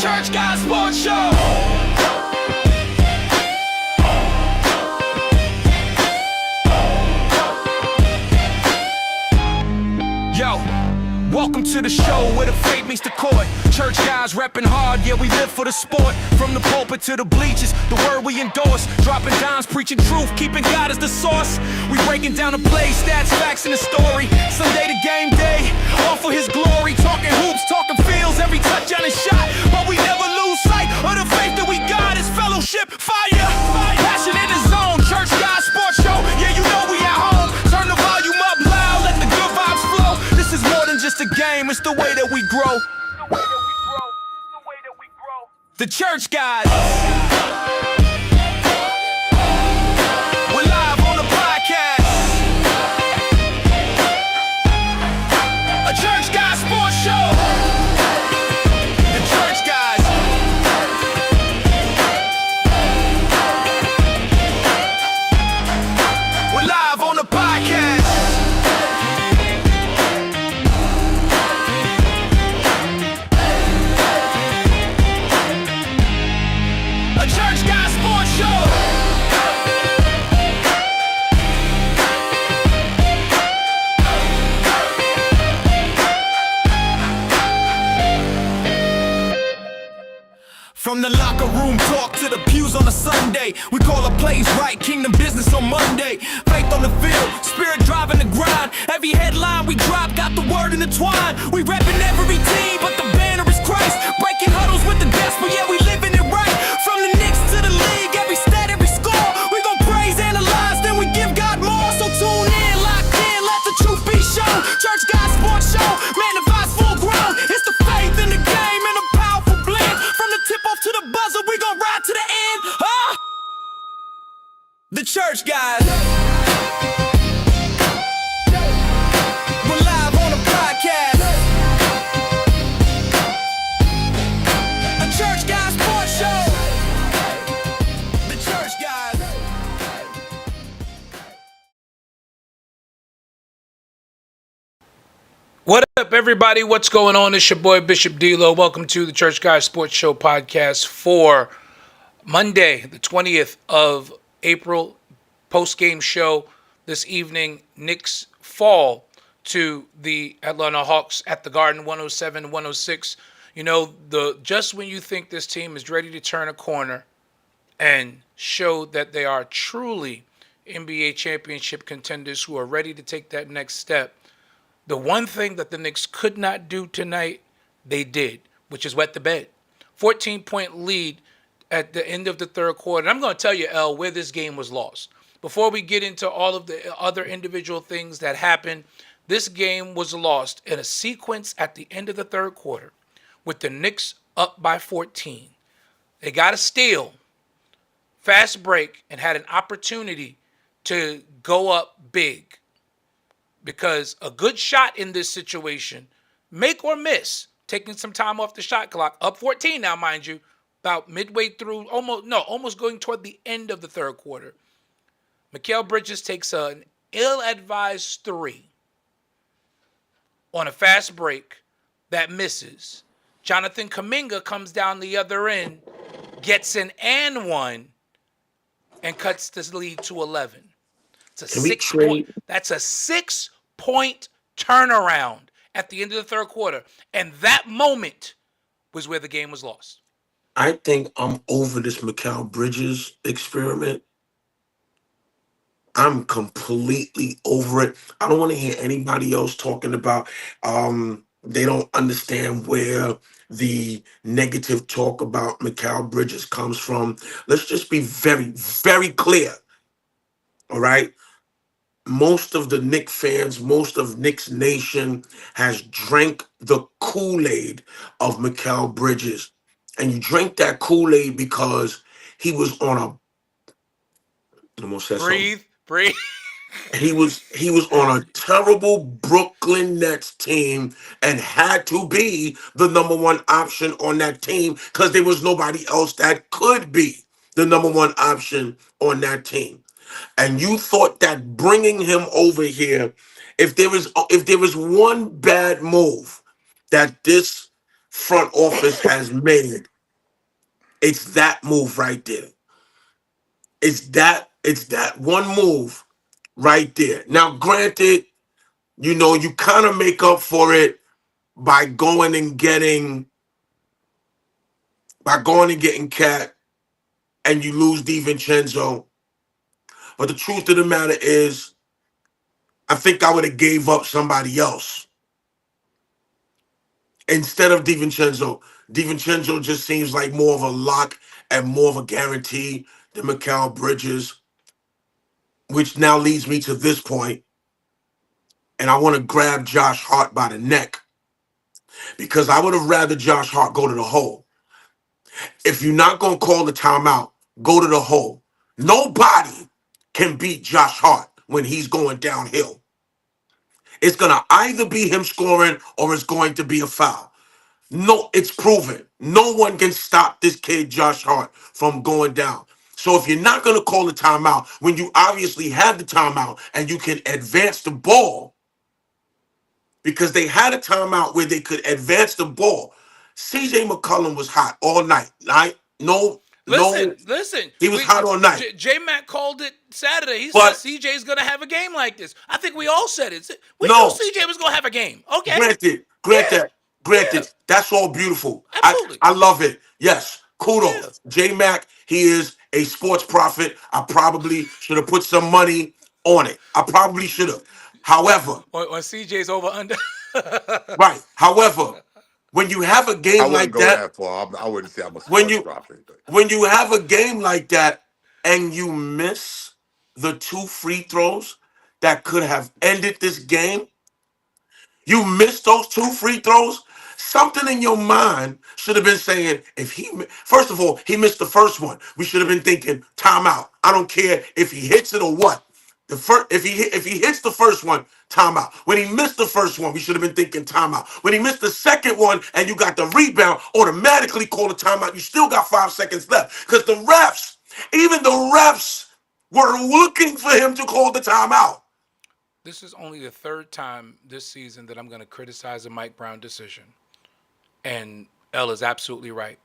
Church Guy Sports Show. Yo, welcome to the show where the faith meets the court. Church guys repping hard, yeah, we live for the sport. From the pulpit to the bleachers, the word we endorse. Dropping dimes, preaching truth, keeping God as the source. We breaking down the play, stats, facts, and the story. Sunday to game day, all for his glory. Talking hoops, talking fields, every touchdown and shot. But we never lose sight of the faith that we got is fellowship, fire, passion in the zone. Church guys sports show, yeah, you know we at home. Turn the volume up loud, let the good vibes flow. This is more than just a game, it's the way that we grow. The Church Guys. We're live on the podcast. A Church Guy Sports Show. The Church Guys. We're live on the podcast. A Church Guy Sports Show. From the locker room talk to the pews on a Sunday, we call the plays right, kingdom business on Monday. Faith on the field, spirit driving the grind. Every headline we drop got the word intertwined. We repping every team, but the banner is Christ. Breaking huddles with the gospel, yeah, we living it right. From the Knicks to the league, every stat, every score, we gon' praise, analyze, then we give God more. So tune in, locked in, let the truth be shown. Church Guy Sports Show, man, the vibe's full grown. It's the faith in the game and a powerful blend. From the tip off to the buzzer, we gon' ride to the end. The Church Guys. We're live on the podcast. A Church Guy Sports Show. The Church Guys. What up, everybody? What's going on? It's your boy, Bishop D-Lo. Welcome to the Church Guy Sports Show podcast for Monday, the 20th of April. Post-game show this evening. Knicks fall to the Atlanta Hawks at the Garden, 107-106. You know, just when you think this team is ready to turn a corner and show that they are truly NBA championship contenders who are ready to take that next step, the one thing that the Knicks could not do tonight, they did, which is wet the bed. 14-point lead at the end of the third quarter. And I'm going to tell you, El, where this game was lost. Before we get into all of the other individual things that happened, this game was lost in a sequence at the end of the third quarter with the Knicks up by 14. They got a steal, fast break, and had an opportunity to go up big. Because a good shot in this situation, make or miss, taking some time off the shot clock, up 14 now, mind you, about midway through, almost going toward the end of the third quarter. Mikal Bridges takes an ill-advised three on a fast break that misses. Jonathan Kuminga comes down the other end, gets an and one, and cuts this lead to 11. It's a 6-point. That's a 6-point turnaround at the end of the third quarter. And that moment was where the game was lost. I think I'm over this Mikal Bridges experiment. I'm completely over it. I don't want to hear anybody else talking about they don't understand where the negative talk about Mikal Bridges comes from. Let's just be very, very clear. All right? Most of the Knicks fans, most of Knicks Nation has drank the Kool-Aid of Mikal Bridges. And you drink that Kool-Aid because he was on a Breathe. He was on a terrible Brooklyn Nets team and had to be the number one option on that team because there was nobody else that could be the number one option on that team. And you thought that bringing him over here, if there was one bad move that this front office has made, It's that move right there. It's that one move right there. Now, granted, you kind of make up for it by going and getting Cat, and you lose DiVincenzo. But the truth of the matter is, I think I would have gave up somebody else instead of DiVincenzo. DiVincenzo just seems like more of a lock and more of a guarantee than Mikal Bridges, which now leads me to this point, and I want to grab Josh Hart by the neck because I would have rather Josh Hart go to the hole. If you're not going to call the timeout, go to the hole. Nobody can beat Josh Hart when he's going downhill. It's going to either be him scoring or it's going to be a foul. No, it's proven. No one can stop this kid, Josh Hart, from going down. So if you're not going to call the timeout, when you obviously have the timeout and you can advance the ball, because they had a timeout where they could advance the ball. CJ McCollum was hot all night. Right? No, Listen. he was hot all night. J Mac called it Saturday. He said But CJ's gonna have a game like this. I think we all said it. We knew no, CJ was gonna have a game. Okay. granted, Yeah. Yeah. that's all beautiful. Absolutely. I love it. Yes, Yeah. kudos. J Mac, he is a sports prophet. I probably should have put some money on it. I probably should have. However, On CJ's over under. right. However, when you have a I game wouldn't like go that, that far. I wouldn't say I'm a when sports you prophet. But when you have a game like that and you miss the two free throws that could have ended this game, you missed those two free throws. Something in your mind should have been saying, first of all, he missed the first one. We should have been thinking timeout. I don't care if he hits it or what. If he hits the first one, timeout. When he missed the first one, we should have been thinking timeout. When he missed the second one and you got the rebound, automatically call a timeout. You still got 5 seconds left because even the refs were looking for him to call the timeout. This is only the third time this season that I'm going to criticize a Mike Brown decision. And L is absolutely right.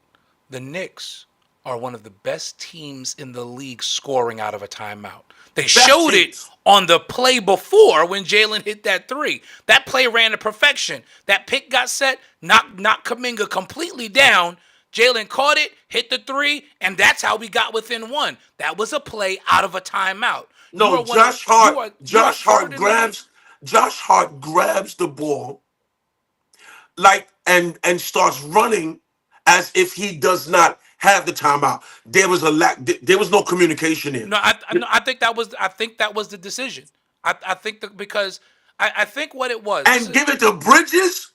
The Knicks are one of the best teams in the league scoring out of a timeout. They showed it teams. on the play before when Jalen hit that three. That play ran to perfection. That pick got set, knocked Kuminga completely down. Jalen caught it, hit the three, and that's how we got within one. That was a play out of a timeout. No, Josh Hart grabs the ball like and starts running as if he does not have the timeout. There was there was no communication in. No, I think that was the decision. I think that because I think what it was. And give it to Bridges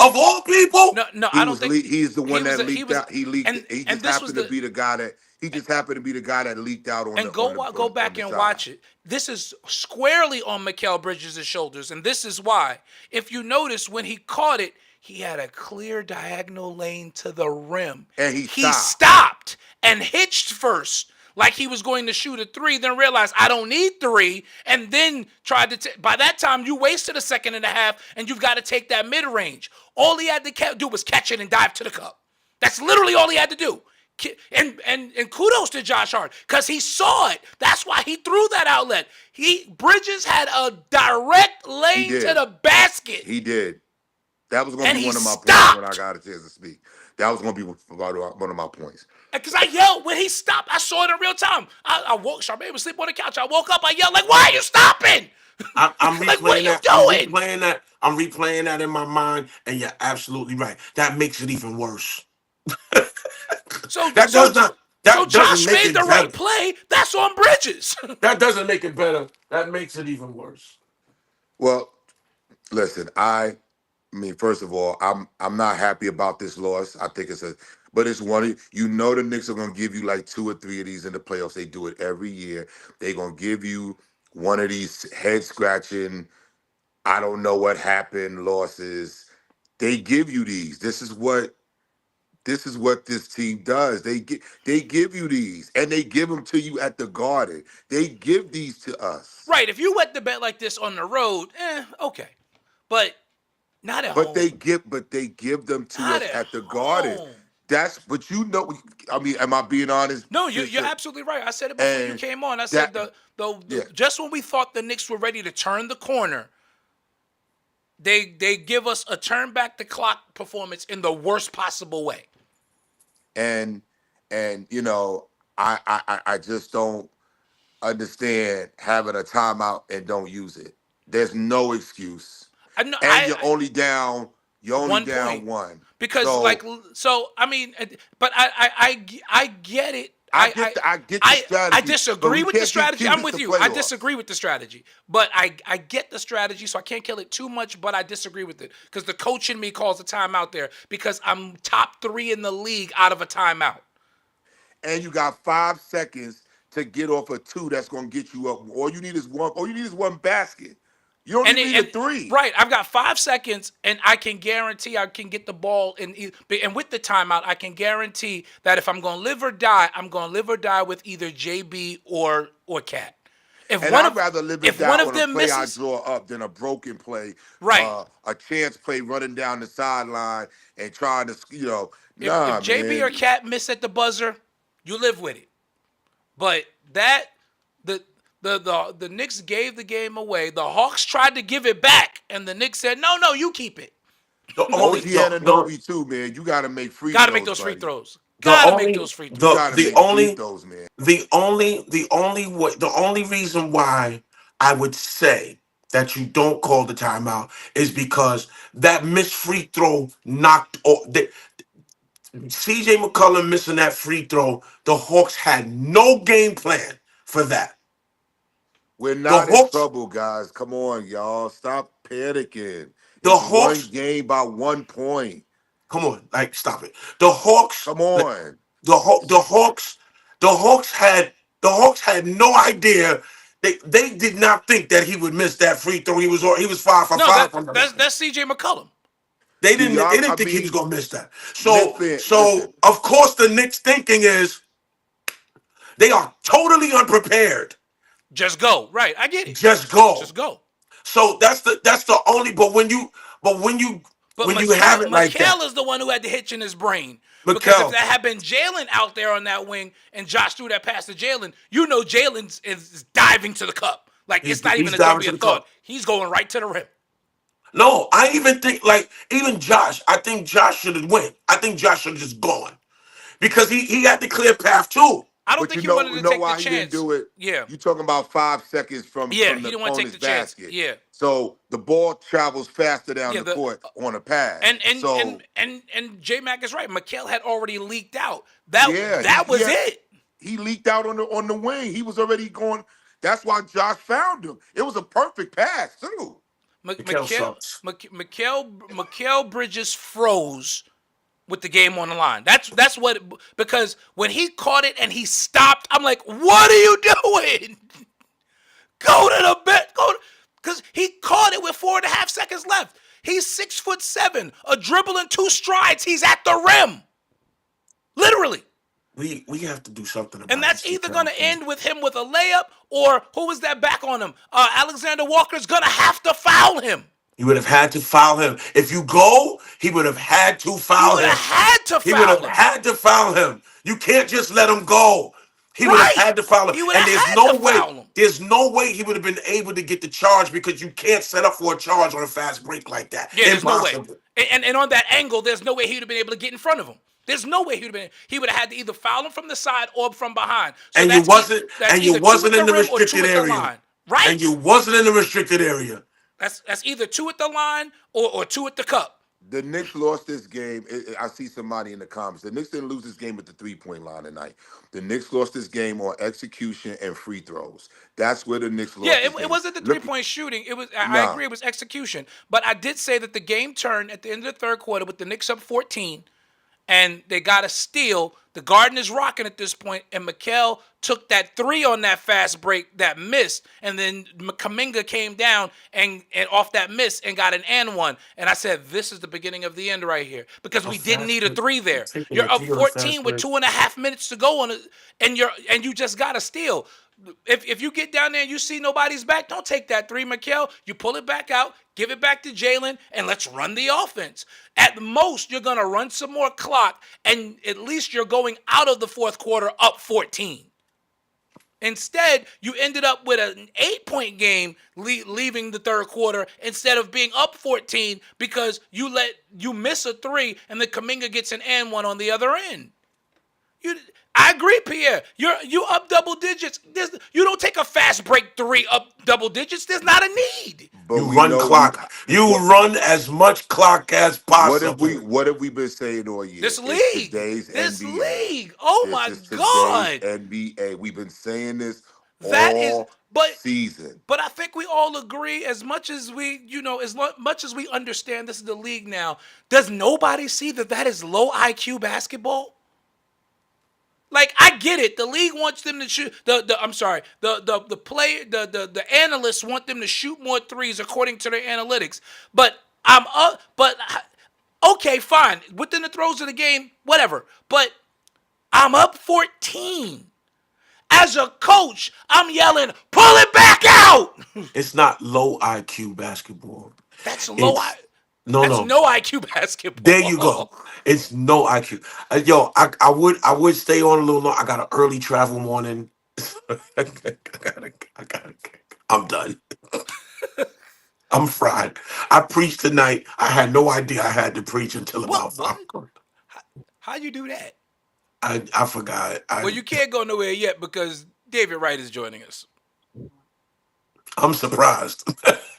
of all people. No, I don't think he's the one that leaked out. He leaked. And, He and just this happened was to be the guy that. He just happened to be the guy that leaked out on and the. go back and watch it. This is squarely on Mikal Bridges' shoulders, and this is why. If you notice, when he caught it, he had a clear diagonal lane to the rim. And he stopped and hitched first, like he was going to shoot a three, then realized I don't need three, and then tried to. By that time, you wasted a second and a half, and you've got to take that mid range. All he had to do was catch it and dive to the cup. That's literally all he had to do. And kudos to Josh Hart because he saw it. That's why he threw that outlet. Bridges had a direct lane to the basket. He did. That was going to be one of my points when I got a chance to speak. That was going to be one of my points. Because I yelled when he stopped. I saw it in real time. I woke. Charmaine was sleeping on the couch. I woke up. I yelled like, "Why are you stopping?" I'm replaying like, what are you that. doing? I'm replaying that in my mind, and you're absolutely right. That makes it even worse. So Josh made the right play. That's on Bridges. That doesn't make it better. That makes it even worse. Well, listen, I mean, first of all, I'm not happy about this loss. I think but it's one. The Knicks are gonna give you like 2 or 3 of these in the playoffs. They do it every year. They're gonna give you one of these head scratching, I don't know what happened losses. They give you these. This is what this team does. They give you these, and they give them to you at the Garden. They give these to us. Right. If you wet the bet like this on the road, okay, but not at home. But they give them to us at the Garden. But I mean, am I being honest? No, Just you're to- absolutely right. I said it before you and came on. I said that, the yeah. just when we thought the Knicks were ready to turn the corner, they give us a turn back the clock performance in the worst possible way. And I just don't understand having a timeout and don't use it. There's no excuse. I know And you're only one down point one. because So I mean, but I get it. I get the I strategy, but disagree we with the can't get strategy. I'm excuses with to you. I playoffs. disagree with the strategy, but I get the strategy, so I can't kill it too much. But I disagree with it because the coach in me calls a timeout there because I'm top 3 in the league out of a timeout. And you got 5 seconds to get off a two that's gonna get you up. All you need is one basket. You don't And, even need a three. right, I've got 5 seconds, and I can guarantee I can get the ball and with the timeout, I can guarantee that if I'm going to live or die, I'm going to live or die with either JB or Cat. And I'd rather live and if die one of on a them play misses, I draw up than a broken play, right? a chance play running down the sideline and trying to, If nah, JB or man. Cat miss at the buzzer, you live with it. But that the Knicks gave the game away. The Hawks tried to give it back, and the Knicks said, "No, you keep it." The only OG the, Anunoby too, man. You got to make free Got to make throws, those free buddy. throws. the Got to make only those free You throws. the got to the make free only throws, man. the only reason why I would say that you don't call the timeout is because that missed free throw knocked off. CJ McCollum missing that free throw. The Hawks had no game plan for that. We're The not in Hawks, trouble, guys. Come on, y'all. Stop panicking. the It's one Hawks. game by 1 point. Come on, like stop it. The Hawks, Come on. the Hawks had no idea. They did not think that he would miss that free throw. He was 5 for 5 from the line. That's CJ McCollum. They Do didn't they y'all? I didn't think he was mean, gonna miss that. So listen. so of course the Knicks thinking is they are totally unprepared. Just go. Right. I get it. Just go. Just go. So that's the only. But But when you have it like that, Mikal is the one who had the hitch in his brain. Because if Mikal, that had been Jalen out there on that wing and Josh threw that pass to Jalen, Jalen is diving to the cup. Like it's not even he's a diving W to the thought. cup. He's going right to the rim. No, I even think like even Josh. I think Josh should have went. I think Josh should have just gone because he had the clear path too. I don't But think he wanted to take the why he didn't chance. do it? Yeah. You talking about 5 seconds from Yeah, the he didn't want to take opponent's the chance. basket. Yeah. So the ball travels faster down Yeah, the court on a pass. and J Mac is right. Mikal had already leaked out. That was yeah, it. he leaked out on the wing. He was already going. That's why Josh found him. It was a perfect pass too. Mikal sucks. Mikal Bridges froze with the game on the line. That's what because when he caught it and he stopped, I'm like, what are you doing? Go to the bed. Because he caught it with 4.5 seconds left. He's 6'7", a dribble in 2 strides. He's at the rim. Literally. We have to do something about And that's this, either Mikal. going to end with him with a layup or who was that back on him? Alexander Walker's going to have to foul him. He would have had to foul him. If you go, he would have had to He foul would him. have had to He would foul have him. had to foul him. You can't just let him go. He would have Right. had to foul him. He would And have there's had no to way. foul him. There's no way he would have been able to get the charge because you can't set up for a charge on a fast break like that. Yeah, there's no way. Impossible. And on that angle, there's no way he would have been able to get in front of him. There's no way he would have had to either foul him from the side or from behind. So And that's you wasn't that's and you either 2 wasn't at in the rim or 2 restricted at the area. line. Right. And you wasn't in the restricted area. That's either 2 at the line or 2 at the cup. The Knicks lost this game. I see somebody in the comments. The Knicks didn't lose this game at the 3-point line tonight. The Knicks lost this game on execution and free throws. That's where the Knicks lost. Yeah, this game. it wasn't the Look- 3-point shooting. It was. I Nah. agree. It was execution. But I did say that the game turned at the end of the third quarter with the Knicks up 14, and they got a steal. The Garden is rocking at this point, and Mikal took that 3 on that fast break that missed, and then Kuminga came down and off that miss and got an and one. And I said, this is the beginning of the end right here because we didn't need a 3 there. You're up 14 with 2.5 minutes to go on it, and you just got a steal. if you get down there and you see nobody's back, don't take that three, Mikal. You pull it back out, give it back to Jalen, and let's run the offense. At most, you're going to run some more clock, and at least you're going out of the fourth quarter up 14. Instead, you ended up with an 8-point game leaving the third quarter instead of being up 14 because you miss a three and the Kuminga gets an and one on the other end. I agree, Pierre. You up double digits. You don't take a fast break three up double digits. There's not a need. But You we run know clock. You run as much clock as possible. what have we been saying all year? This It's league. today's This NBA. league. Oh This my is today's God. NBA. We've been saying this That is, all but season. But I think we all agree, as much as much as we understand this is the league now, does nobody see that is low IQ basketball? Like, I get it. The league wants them to shoot. The analysts want them to shoot more threes according to their analytics. But okay, fine. Within the throes of the game, whatever. But I'm up 14. As a coach, I'm yelling, pull it back out. It's not low IQ basketball. That's low. It's no, That's no. no IQ basketball. There you go. It's no IQ. Yo, I would stay on a little long. I got an early travel morning. I'm done. I'm fried. I preached tonight. I had no idea I had to preach until about What? 5. How you do that? I forgot. Well, you can't go nowhere yet because David Wright is joining us. I'm surprised.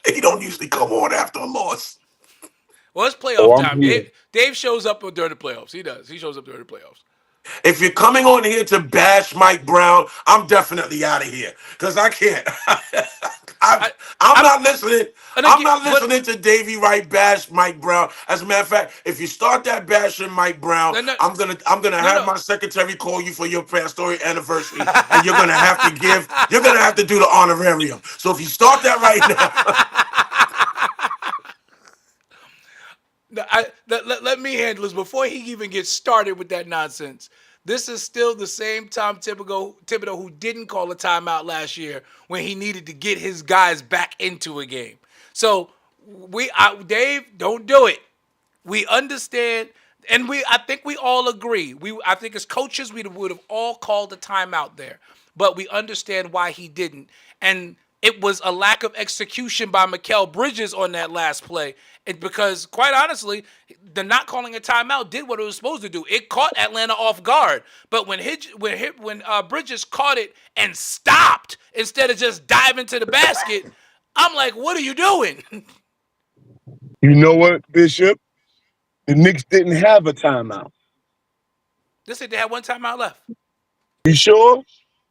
He don't usually come on after a loss. Well, it's playoff Oh, I'm time. here. Dave shows up during the playoffs. He does. He shows up during the playoffs. If you're coming on here to bash Mike Brown, I'm definitely out of here because I can't. I'm not listening. I'm not listening to Davey Wright bash Mike Brown. As a matter of fact, if you start that bashing Mike Brown, I'm gonna have my secretary call you for your pastoral anniversary, and you're gonna have to do the honorarium. So if you start that right now. Let me handle this before he even gets started with that nonsense. This is still the same Tom Thibodeau who didn't call a timeout last year when he needed to get his guys back into a game. So Dave, don't do it. We understand, and I think we all agree. I think as coaches we would have all called a timeout there, but we understand why he didn't. And it was a lack of execution by Mikal Bridges on that last play. Because, quite honestly, the not calling a timeout did what it was supposed to do. It caught Atlanta off guard. But when Bridges caught it and stopped instead of just diving to the basket, I'm like, what are you doing? You know what, Bishop? The Knicks didn't have a timeout. They said they had one timeout left. You sure?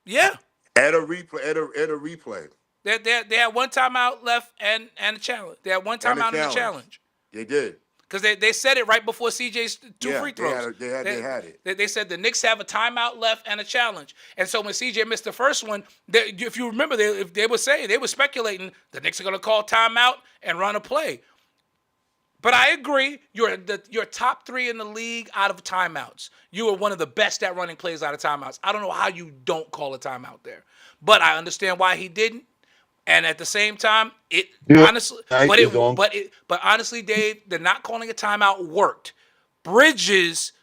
Yeah. At a replay. They had one timeout left and a challenge. They had one timeout and a challenge. They did. Because they said it right before CJ's two free throws. They had it. They said the Knicks have a timeout left and a challenge. And so when CJ missed the first one, if you remember, they were speculating the Knicks are going to call timeout and run a play. But I agree, you're top 3 in the league out of timeouts. You are one of the best at running plays out of timeouts. I don't know how you don't call a timeout there. But I understand why he didn't. And at the same time, honestly, Dave, the not calling a timeout worked. Bridges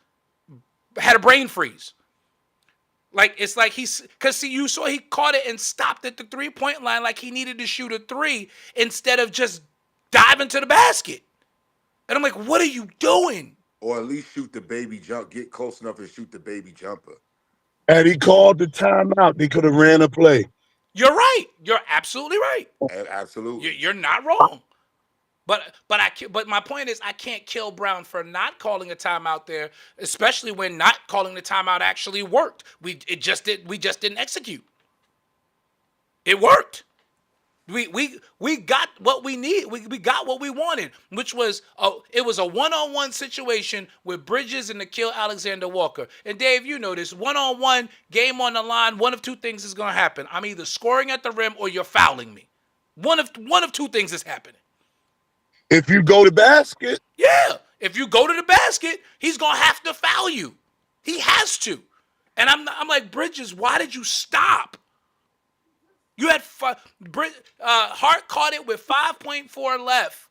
had a brain freeze. It's like you saw he caught it and stopped at the 3-point line like he needed to shoot a 3 instead of just diving to the basket. And I'm like, what are you doing? Or at least shoot the baby jump. Get close enough and shoot the baby jumper. Had he called the timeout, they could have ran a play. You're right. You're absolutely right. Absolutely. You're not wrong. But my point is, I can't kill Brown for not calling a timeout there, especially when not calling the timeout actually worked. We just didn't execute. It worked. We got what we need. We got what we wanted, which was it was a one-on-one situation with Bridges and Nickeil Alexander-Walker. And Dave, you know this, one-on-one, game on the line, one of two things is gonna happen. I'm either scoring at the rim or you're fouling me. One of two things is happening. If you go to basket. Yeah. If you go to the basket, he's gonna have to foul you. He has to. And I'm like, Bridges, why did you stop? You had Hart caught it with 5.4 left.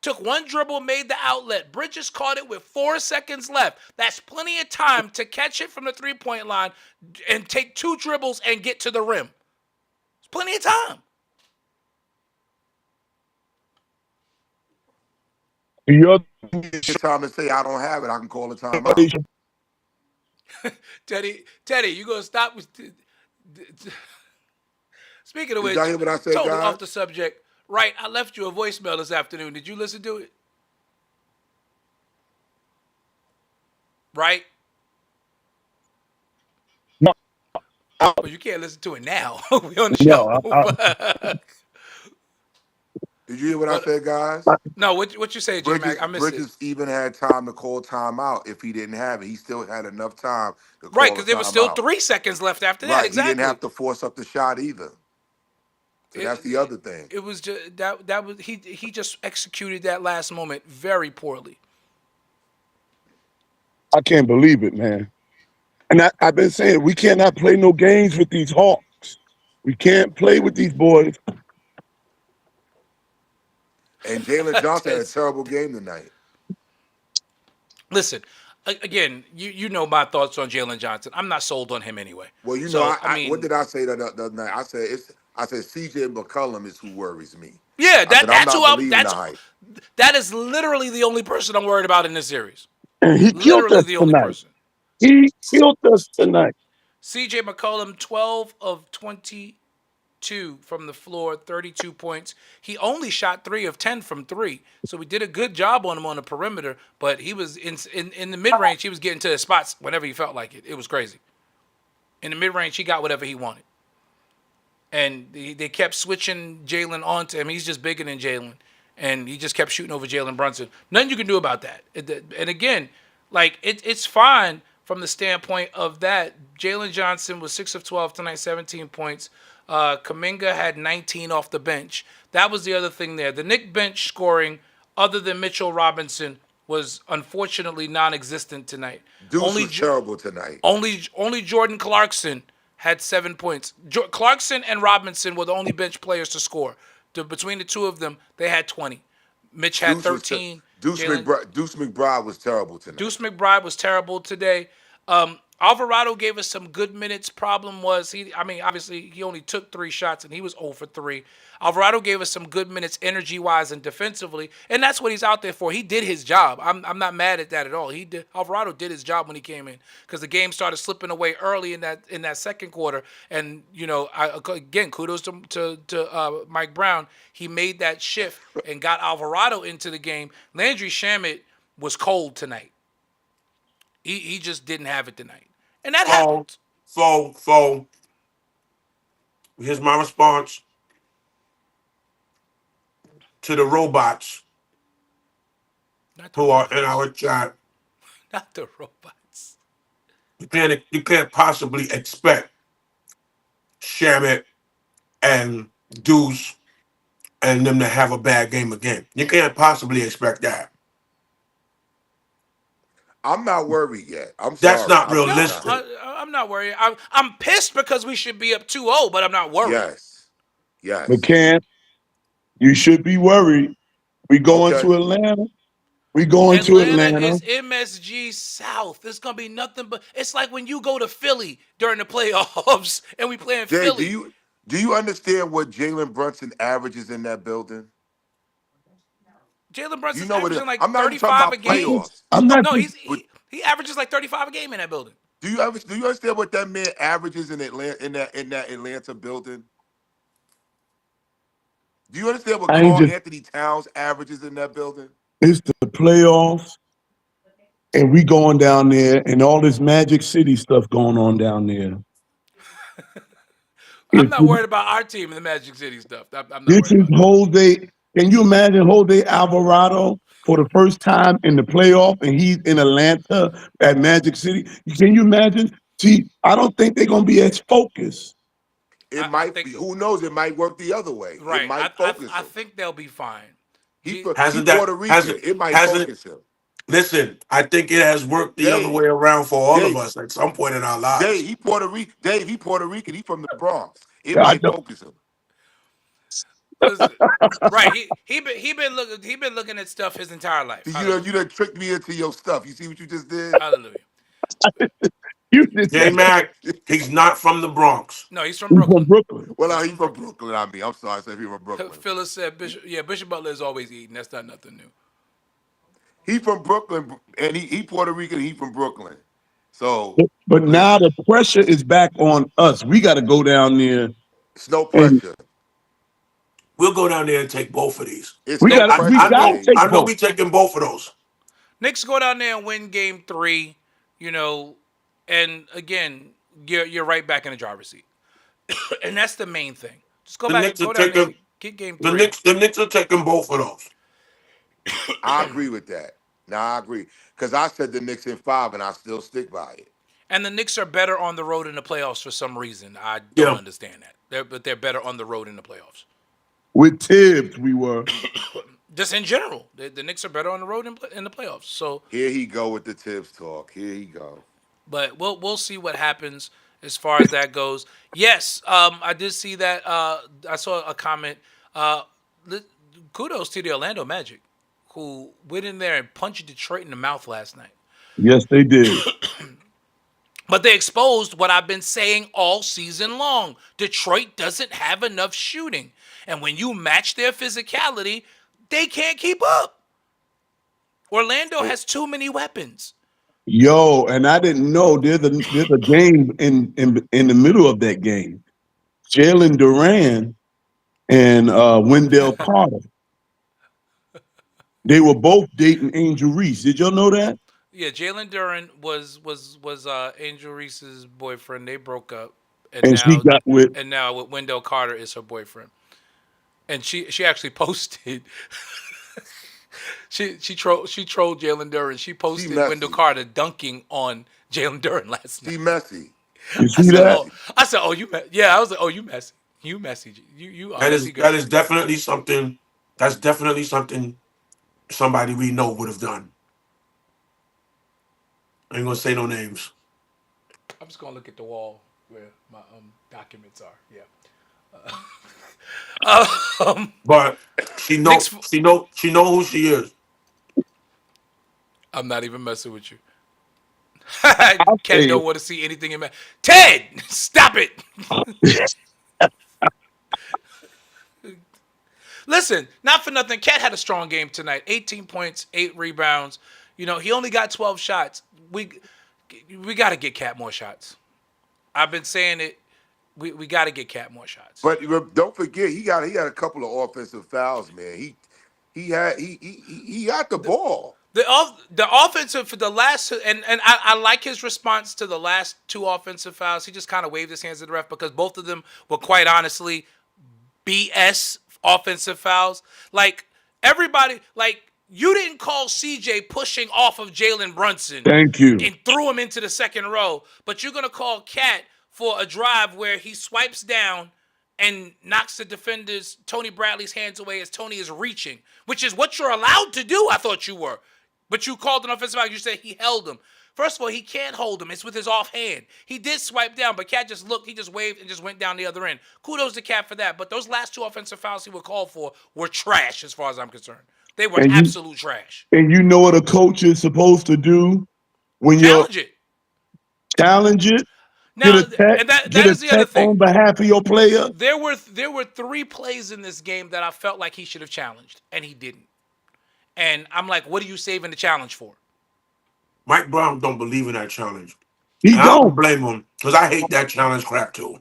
Took one dribble, made the outlet. Bridges caught it with 4 seconds left. That's plenty of time to catch it from the three-point line and take 2 dribbles and get to the rim. It's plenty of time. The other It's time to say I don't have it. I can call a timeout. Teddy, you gonna stop with? Speaking of Did which, y'all hear what I said, totally guys? off the subject. Right, I left you a voicemail this afternoon. Did you listen to it? Right. no, Well, you can't listen to it now. We on the no, show. Did you hear what I But said, guys? no, what you say, J Mac? I missed it. Bridges even had time to call timeout if he didn't have it. He still had enough time to Right, call a because there was still timeout. 3 seconds left after that. Right. He didn't Exactly. have to force up the shot either. So that's the other thing. It was just that was he just executed that last moment very poorly. I can't believe it, man. And I've been saying we cannot play no games with these Hawks. We can't play with these boys. And Jalen Johnson had a Just- terrible game tonight. Listen, again, you know my thoughts on Jalen Johnson. I'm not sold on him anyway. Well, you So, know, I mean, what did I say the other night? I said CJ McCollum is who worries me. yeah, I said, I'm that's not who believing the hype. that is literally the only person I'm worried about in this series. And he killed Literally us the only tonight. person. He killed us tonight. CJ McCollum, 12 of 22 from the floor, 32 points. He only shot 3 of 10 from 3. So we did a good job on him on the perimeter, but he was in the mid-range, he was getting to his spots whenever he felt like it. It was crazy. In the mid-range, he got whatever he wanted. And they kept switching Jalen onto him. He's just bigger than Jalen. And he just kept shooting over Jalen Brunson. Nothing you can do about that. And again, like it's fine from the standpoint of that. Jalen Johnson was 6 of 12 tonight, 17 points. Kuminga had 19 off the bench. That was the other thing there. The Knick bench scoring, other than Mitchell Robinson, was unfortunately non-existent tonight. Deuce was terrible tonight. Only Jordan Clarkson had 7 points. Clarkson and Robinson were the only bench players to score. Between the two of them, they had 20. Mitch had 13. Deuce McBride was terrible tonight. Deuce McBride was terrible today. Alvarado gave us some good minutes. Problem was, obviously he only took 3 shots and he was 0 for 3. Alvarado gave us some good minutes energy-wise and defensively, and that's what he's out there for. He did his job. I'm not mad at that at all. Alvarado did his job when he came in because the game started slipping away early in that second quarter. And again, kudos to Mike Brown. He made that shift and got Alvarado into the game. Landry Shamet was cold tonight. He just didn't have it tonight. And that happened. So, here's my response to the robots who are in our chat. Not the robots. You can't possibly expect Shamit and Deuce and them to have a bad game again. You can't possibly expect that. I'm not worried yet. I'm That's sorry. not I'm realistic. not. I'm not worried. I'm pissed because we should be up 2-0, but I'm not worried. Yes. McCann, you should be worried. We going to Atlanta. We going to Atlanta. Is MSG South. It's gonna be nothing but. It's like when you go to Philly during the playoffs and we play in Philly. Do you understand what Jalen Brunson averages in that building? Jalen Brunson's You know what averaging like I'm not even 35 a talking about game. playoffs. I'm not. No, he averages like 35 a game in that building. Do you understand what that man averages in Atlanta in that Atlanta building? Do you understand what Carl Anthony Towns averages in that building? It's the playoffs, and we going down there, and all this Magic City stuff going on down there. I'm not worried about our team and the Magic City stuff. I'm not This worried is about Jose. Can you imagine Jose Alvarado for the first time in the playoff, and he's in Atlanta at Magic City? Can you imagine? See, I don't think they're gonna be as focused. It might be. Who knows? It might work the other way. Right. It might focus I him. think they'll be fine. He's Puerto Rican. It might focus him. Listen, I think it has worked the other way around for all of us at some point in our lives. Dave, he Puerto Rican. He from the Bronx. It I might know. focus him. Listen, right? He been looking at stuff his entire life. See, Hallelujah. you done tricked me into your stuff. You see what you just did? Hallelujah. You did J that. Mac, he's not from the Bronx. No, he's from He's from Brooklyn. Brooklyn. Well, He's he from from Brooklyn. Brooklyn. I mean, I'm sorry, I said he from Brooklyn. Phyllis said Bishop Butler is always eating. That's not nothing new. He from Brooklyn, and he Puerto Rican. He from Brooklyn. So But now listen, the pressure is back on us. We got to go down there it's no and pressure. We'll go down there and take both of these. It's we Nick, no got we pressure, I got to know. James. take I know. both. We taking both of those. Knicks go down there and win Game 3. And again, you're right back in the driver's seat, and that's the main thing. Just The Knicks are go down there, taking get Game the 3. Knicks. The Knicks are taking both of those. I agree with that. Now I agree because I said the Knicks in 5, and I still stick by it. And the Knicks are better on the road in the playoffs for some reason. I don't Yeah. understand that. But they're better on the road in the playoffs. With Tibbs, we were. Just in general, the Knicks are better on the road in the playoffs. So, Here he go with the tips talk. Here he go. but we'll see what happens as far as that goes. Yes, I did see that. I saw a comment. Kudos to the Orlando Magic, who went in there and punched Detroit in the mouth last night. Yes, they did. But they exposed what I've been saying all season long. Detroit doesn't have enough shooting. And when you match their physicality, they can't keep up. Orlando has too many weapons. Yo, and I didn't know there's a game in the middle of that game. Jalen Duran and Wendell Carter. They were both dating Angel Reese. Did y'all know that? Yeah, Jalen Duran was Angel Reese's boyfriend. They broke up, And she got with now with Wendell Carter is her boyfriend. And she actually posted. she trolled Jalen Duran. She posted messy. Wendell Carter dunking on Jalen Duran last night. She messy. you I see said, that? oh, you yeah. I was like, oh, you messy. You messy. You are That messy is girl. that is definitely something. That's definitely something somebody we know would have done. I ain't gonna say no names. I'm just gonna look at the wall where my documents are. Yeah. But she know Knicks. she know who she is. I'm not even messing with you. I'll Cat say don't want to see anything in Ted, stop it. it. Listen, not for nothing. Cat had a strong game tonight. 18 points, 8 rebounds. He only got 12 shots. We got to get Cat more shots. I've been saying it. We got to get Cat more shots. But don't forget, he had a couple of offensive fouls, man. He got the ball. The offensive for the last and I like his response to the last 2 offensive fouls. He just kind of waved his hands at the ref because both of them were quite honestly BS offensive fouls. Like everybody, like you didn't call CJ pushing off of Jalen Brunson Thank you. and threw him into the second row, but you're gonna call Cat for a drive where he swipes down and knocks the defender's Tony Bradley's hands away as Tony is reaching, which is what you're allowed to do. I thought you were. But you called an offensive foul. You said he held him. First of all, he can't hold him. It's with his offhand. He did swipe down, but Cat just looked. He just waved and just went down the other end. Kudos to Cat for that. But those last 2 offensive fouls he would call for were trash as far as I'm concerned. They were And absolute trash. And you know what a coach is supposed to do when Challenge it. you challenge it? Now, Get a tech, and that get a is the other tech on thing. behalf of your player. There were 3 plays in this game that I felt like he should have challenged, and he didn't. And I'm like, what are you saving the challenge for? Mike Brown don't believe in that challenge. He And I don't don't. blame him because I hate that challenge crap too.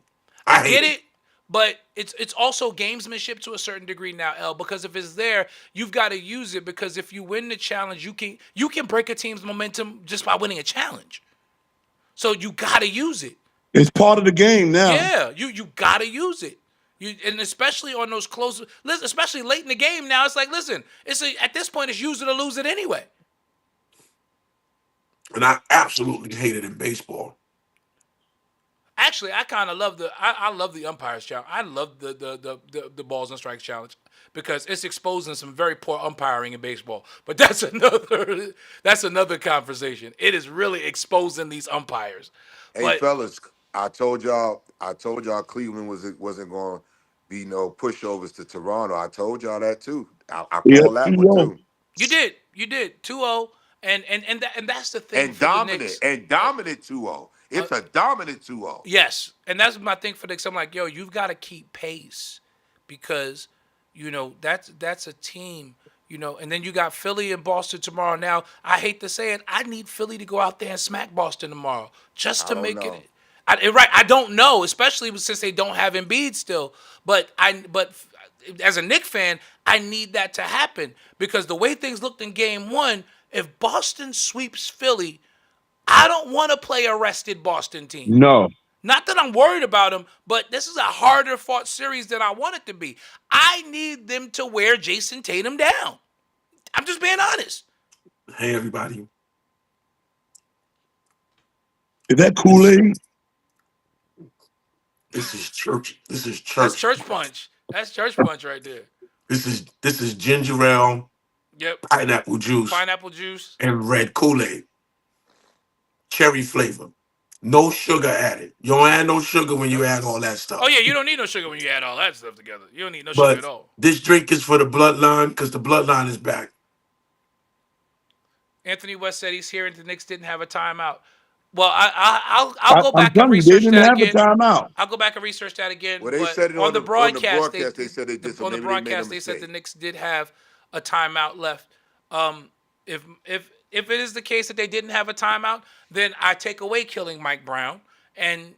I hate Get it? But it's also gamesmanship to a certain degree now, L, because if it's there, you've got to use it because if you win the challenge, you can break a team's momentum just by winning a challenge. So you got to use it. It's part of the game now. Yeah, you got to use it. And especially on those close, especially late in the game now, it's like, listen, at this point, it's use it or lose it anyway. And I absolutely hate it in baseball. Actually, I kind of love I love the umpires challenge. I love the balls and strikes challenge because it's exposing some very poor umpiring in baseball. But that's another conversation. It is really exposing these umpires. Hey, But fellas, I told y'all Cleveland wasn't going to be no pushovers to Toronto. I told y'all that too. I Yeah, called that one 2-0. too. You did 2-0, and that's the thing And for the dominant, Knicks. and dominant 2-0. Uh, It's a dominant 2-0. yes, and that's my thing for the Knicks. I'm like, yo, you've got to keep pace because that's a team. And then you got Philly and Boston tomorrow. Now, I hate to say it, I need Philly to go out there and smack Boston tomorrow just I to don't make it. know. Right, I don't know, especially since they don't have Embiid still. But as a Knick fan, I need that to happen because the way things looked in Game 1, if Boston sweeps Philly, I don't want to play a rested Boston team. No. Not that I'm worried about them, but this is a harder fought series than I want it to be. I need them to wear Jason Tatum down. I'm just being honest. Hey, everybody. Is that This, Kool-Aid? this is church. This is That's church church punch. punch. That's church punch right there. This is ginger ale, Yep. pineapple juice, Pineapple juice. and red Kool-Aid. Cherry flavor. No sugar added. You don't add no sugar when you add all that stuff. Oh yeah, you don't need no sugar when you add all that stuff together. You don't need no sugar But at all. this drink is for the bloodline because the bloodline is back. Anthony West said he's hearing the Knicks didn't have a timeout. Well, I'll go I'm back and telling you, they research didn't that have a again. timeout. I'll go back and research that again. Well, they But said it on the on the broadcast, broadcast. They said they did so. on the Maybe they made a broadcast they said the mistake. Knicks did have a timeout left. If it is the case that they didn't have a timeout, then I take away killing Mike Brown and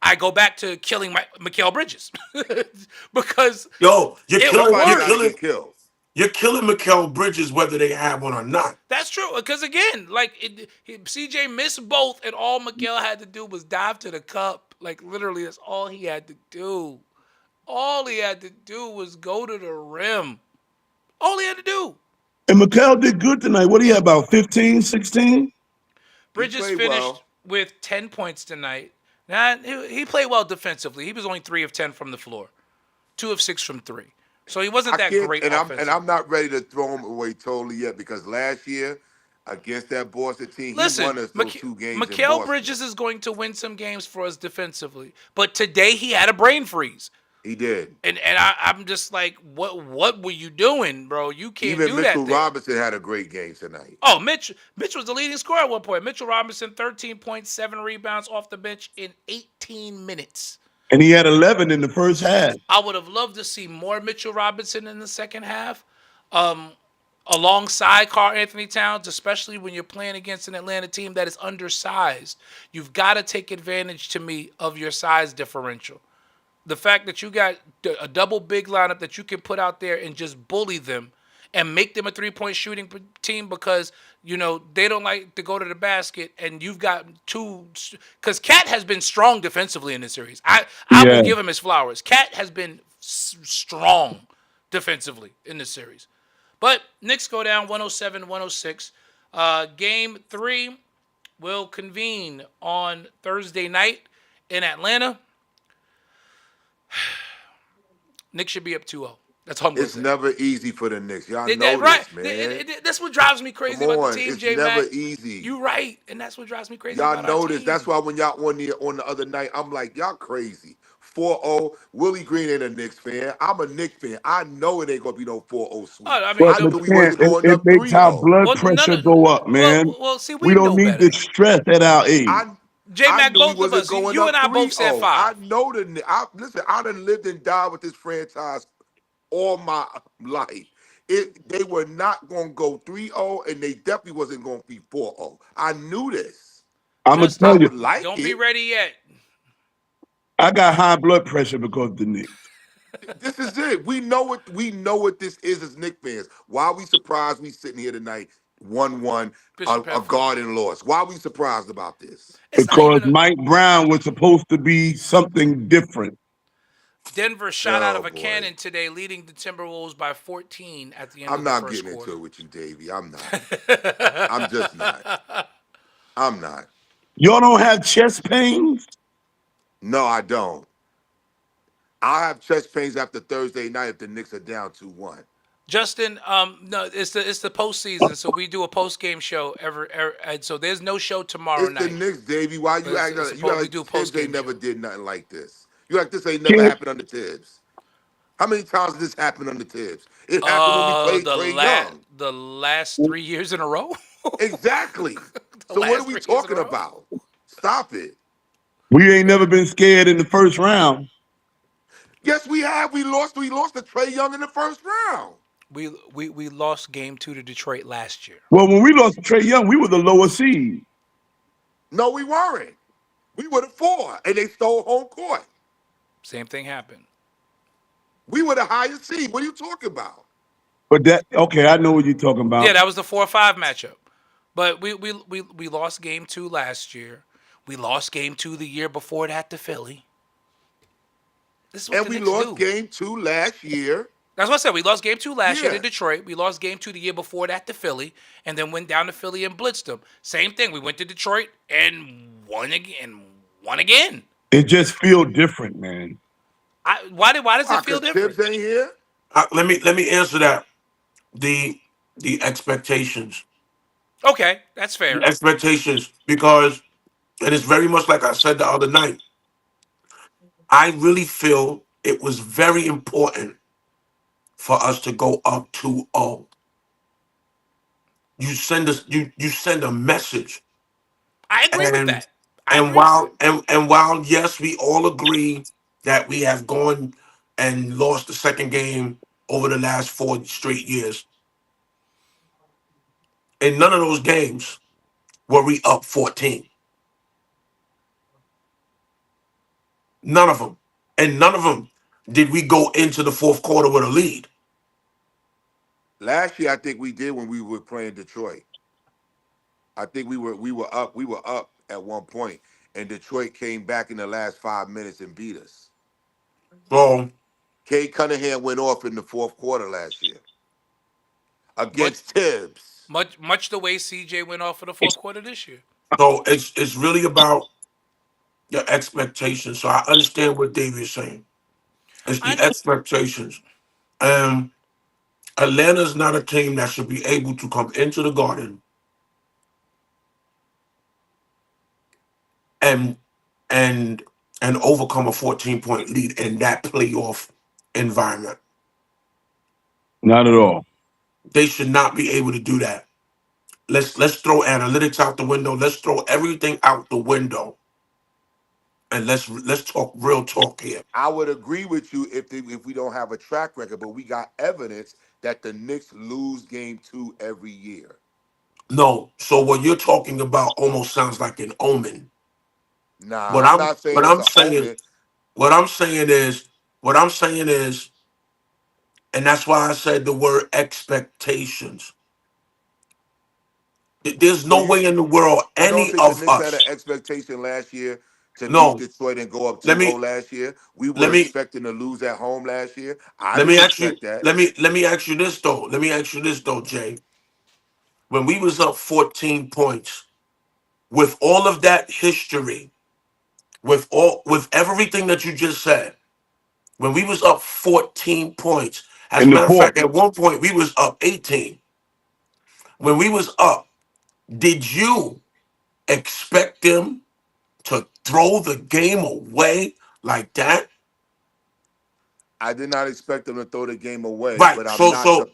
I go back to killing Mikal Bridges because Yo, you're it killing, Somebody you're got to worked. killing, get killed. you're killing Mikal Bridges whether they have one or not. That's true. Because again, like CJ missed both, and all Miguel had to do was dive to the cup. Like literally, that's all he had to do. All he had to do was go to the rim. All he had to do. And Mikal did good tonight. What do you have, about 15, 16? He Bridges played finished well. with 10 points tonight. Now, he played well defensively. He was only 3 of 10 from the floor, 2 of 6 from 3. So he wasn't I that can't, great and offensively. I'm not ready to throw him away totally yet because last year against that Boston team, he Listen, won us those 2 games in Mikal Boston. Bridges is going to win some games for us defensively. But today he had a brain freeze. He did. And I'm just like, what were you doing, bro? You can't Even do Mitchell that there. Robinson had a great game tonight. Oh, Mitch was the leading scorer at one point. Mitchell Robinson, 13.7 rebounds off the bench in 18 minutes. And he had 11 in the first half. I would have loved to see more Mitchell Robinson in the second half, alongside Karl Anthony Towns, especially when you're playing against an Atlanta team that is undersized. You've got to take advantage, to me, of your size differential. The fact that you got a double big lineup that you can put out there and just bully them and make them a three-point shooting team because, they don't like to go to the basket, and you've got two – because Cat has been strong defensively in this series. I Yeah. will give him his flowers. Cat has been strong defensively in this series. But Knicks go down 107-106. Game 3 will convene on Thursday night in Atlanta. Knicks should be up 2-0. That's all I'm going to It's say. never easy for the Knicks. Y'all know Right. this, man. That's what drives me crazy Come about on, the team, it's J never Mac. easy. You right, and that's what drives me crazy Y'all about know our this. team. That's why when y'all on the other night, I'm like, y'all crazy. 4-0. Willie Green ain't a Knicks fan. I'm a Knicks fan. I know it ain't gonna be no 4-0 sweep. Oh, I mean, But I knew we man, wasn't going it up makes our 3-0. blood well, pressure go up, man. well, see, We we don't know need better. this stress at our age. I J I Mac, knew we both of wasn't us, going you up and I both said 3-0. I 5. know listen, I done lived and died with this franchise all my life. They were not going to go 3-0, and they definitely wasn't going to be 4-0. I knew this. I'm gonna Just I tell you, would like don't it. be ready yet. I got high blood pressure because of the Knicks. This is it. We know what this is as Knicks fans. Why we surprised we sitting here tonight 1-1, Bishop a Heflin. Garden loss? Why we surprised about this? It's not Because even Mike Brown was supposed to be something different. Denver shot out Oh of a boy. cannon today, leading the Timberwolves by 14 at the end I'm of the not first getting into quarter. it with you, Davey. I'm not. I'm just not. I'm not. Y'all don't have chest pains? No, I don't. I'll have chest pains after Thursday night if the Knicks are down 2-1. Justin, no, it's the postseason, so we do a post game show and so there's no show tomorrow It's the night. Knicks, Davey. Why But you act like you act we like do a post Tibbs ain't game never show. did nothing like this? You like this ain't never Can happened under Tibbs? How many times did this happen under Tibbs? It happened when we Uh, played the Trey la- Young. the last 3 years in a row. Exactly. The So what are last we 3 years in a talking row. about? Stop it. we ain't never been scared in the first round. Yes, we have. We lost. We lost to Trey Young in the first round. We lost game 2 to Detroit last year. Well, when we lost to Trey Young, we were the lower seed. No, we weren't. We were the 4, and they stole home court. Same thing happened. We were the highest seed. What are you talking about? But that okay, I know what you're talking Yeah, about. that was the 4-5 matchup. But we lost game 2 last year. We lost game 2 the year before that to Philly. This is what And the we Knicks lost do. game 2 last year. That's what I said. We lost game 2 last year to Yeah. Detroit. We lost game 2 the year before that to Philly, and then went down to Philly and blitzed them. Same thing. We went to Detroit and won again. Won again. It just feel different, man. Why does Why? it feel Because different? Tibbs ain't here? Let me answer that. The the expectations, Okay, that's the fair. expectations, because and it's very much like I said the other night. I really feel it was very important for us to go up 2-0. You send a message, I agree with and that. I agree. while yes, we all agree that we have gone and lost the second game over the last 4 straight years. In none of those games were we up 14. None of them. And none of them did we go into the fourth quarter with a lead. Last year, I think we did when we were playing Detroit. I think we were up at one point, and Detroit came back in the last 5 minutes and beat us. So Kate Cunningham went off in the fourth quarter last year Much against Tibbs. much the way CJ went off for the fourth quarter this year. it's really about your expectations. So I understand what David is saying. It's the I expectations. Um Atlanta's not a team that should be able to come into the garden and and and overcome a 14-point lead in that playoff environment. Not at all. They should not be able to do that. Let's throw analytics out the window. Let's throw everything out the window, and let's talk real talk here. I would agree with you if we don't have a track record, but we got evidence that the Knicks lose game 2 every year. No, so what you're talking about almost sounds like an omen. Nah, What I'm I'm not saying what it's I'm an saying omen. what I'm saying is what I'm saying is, and that's why I said the word expectations. There's So no way in the world you don't any think the of Knicks had an us. expectation last year to beat No, Detroit and go up let 2-0 me last year? We let were me expecting to lose at home last year. I let me didn't ask you expect that. let me ask you this though. Let me ask you this though, Jay. When we was up 14 points, with all of that history, with everything that you just said, when we was up 14 points, as In a the matter of fourth. fact, at one point we was up 18. When we was up, did you expect them to throw the game away like that? I did not expect them to throw the game away, Right. but I'm So not so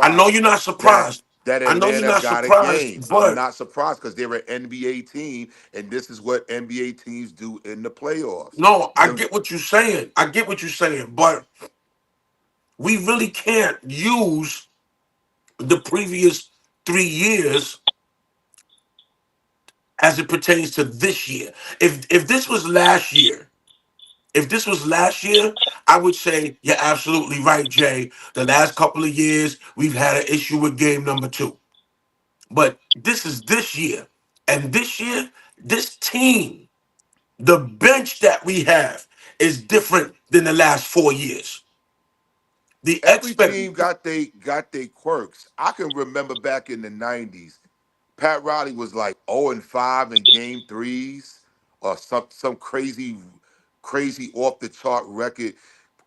I know you're surprised not that surprised. I know you're Atlanta not got a surprised, game. I'm but not surprised because they're an NBA team, and this is what NBA teams do in the playoffs. no, I Them- get what you're saying. I get what you're saying, but we really can't use the previous 3 years as it pertains to this year. If this was last year, if this was last year, I would say you're absolutely right, Jay. The last couple of years, we've had an issue with game number two. But this is this year. And this year, this team, the bench that we have is different than the last 4 years. The every expect team got they quirks. I can remember back in the '90s, Pat Riley was like 0-5 in game threes, or some crazy off the chart record.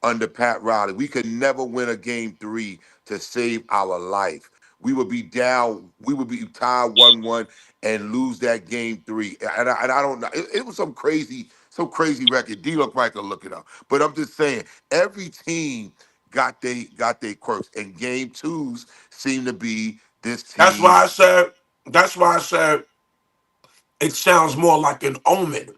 under Pat Riley. We could never win a game 3 to save our life. We would be down. We would be tied 1-1 and lose that game 3. And I don't know. It was some crazy record. D-Lo probably could look it up. But I'm just saying, every team got they quirks, and game 2s seem to be this That's why team's. I said. That's why I said it sounds more like an omen.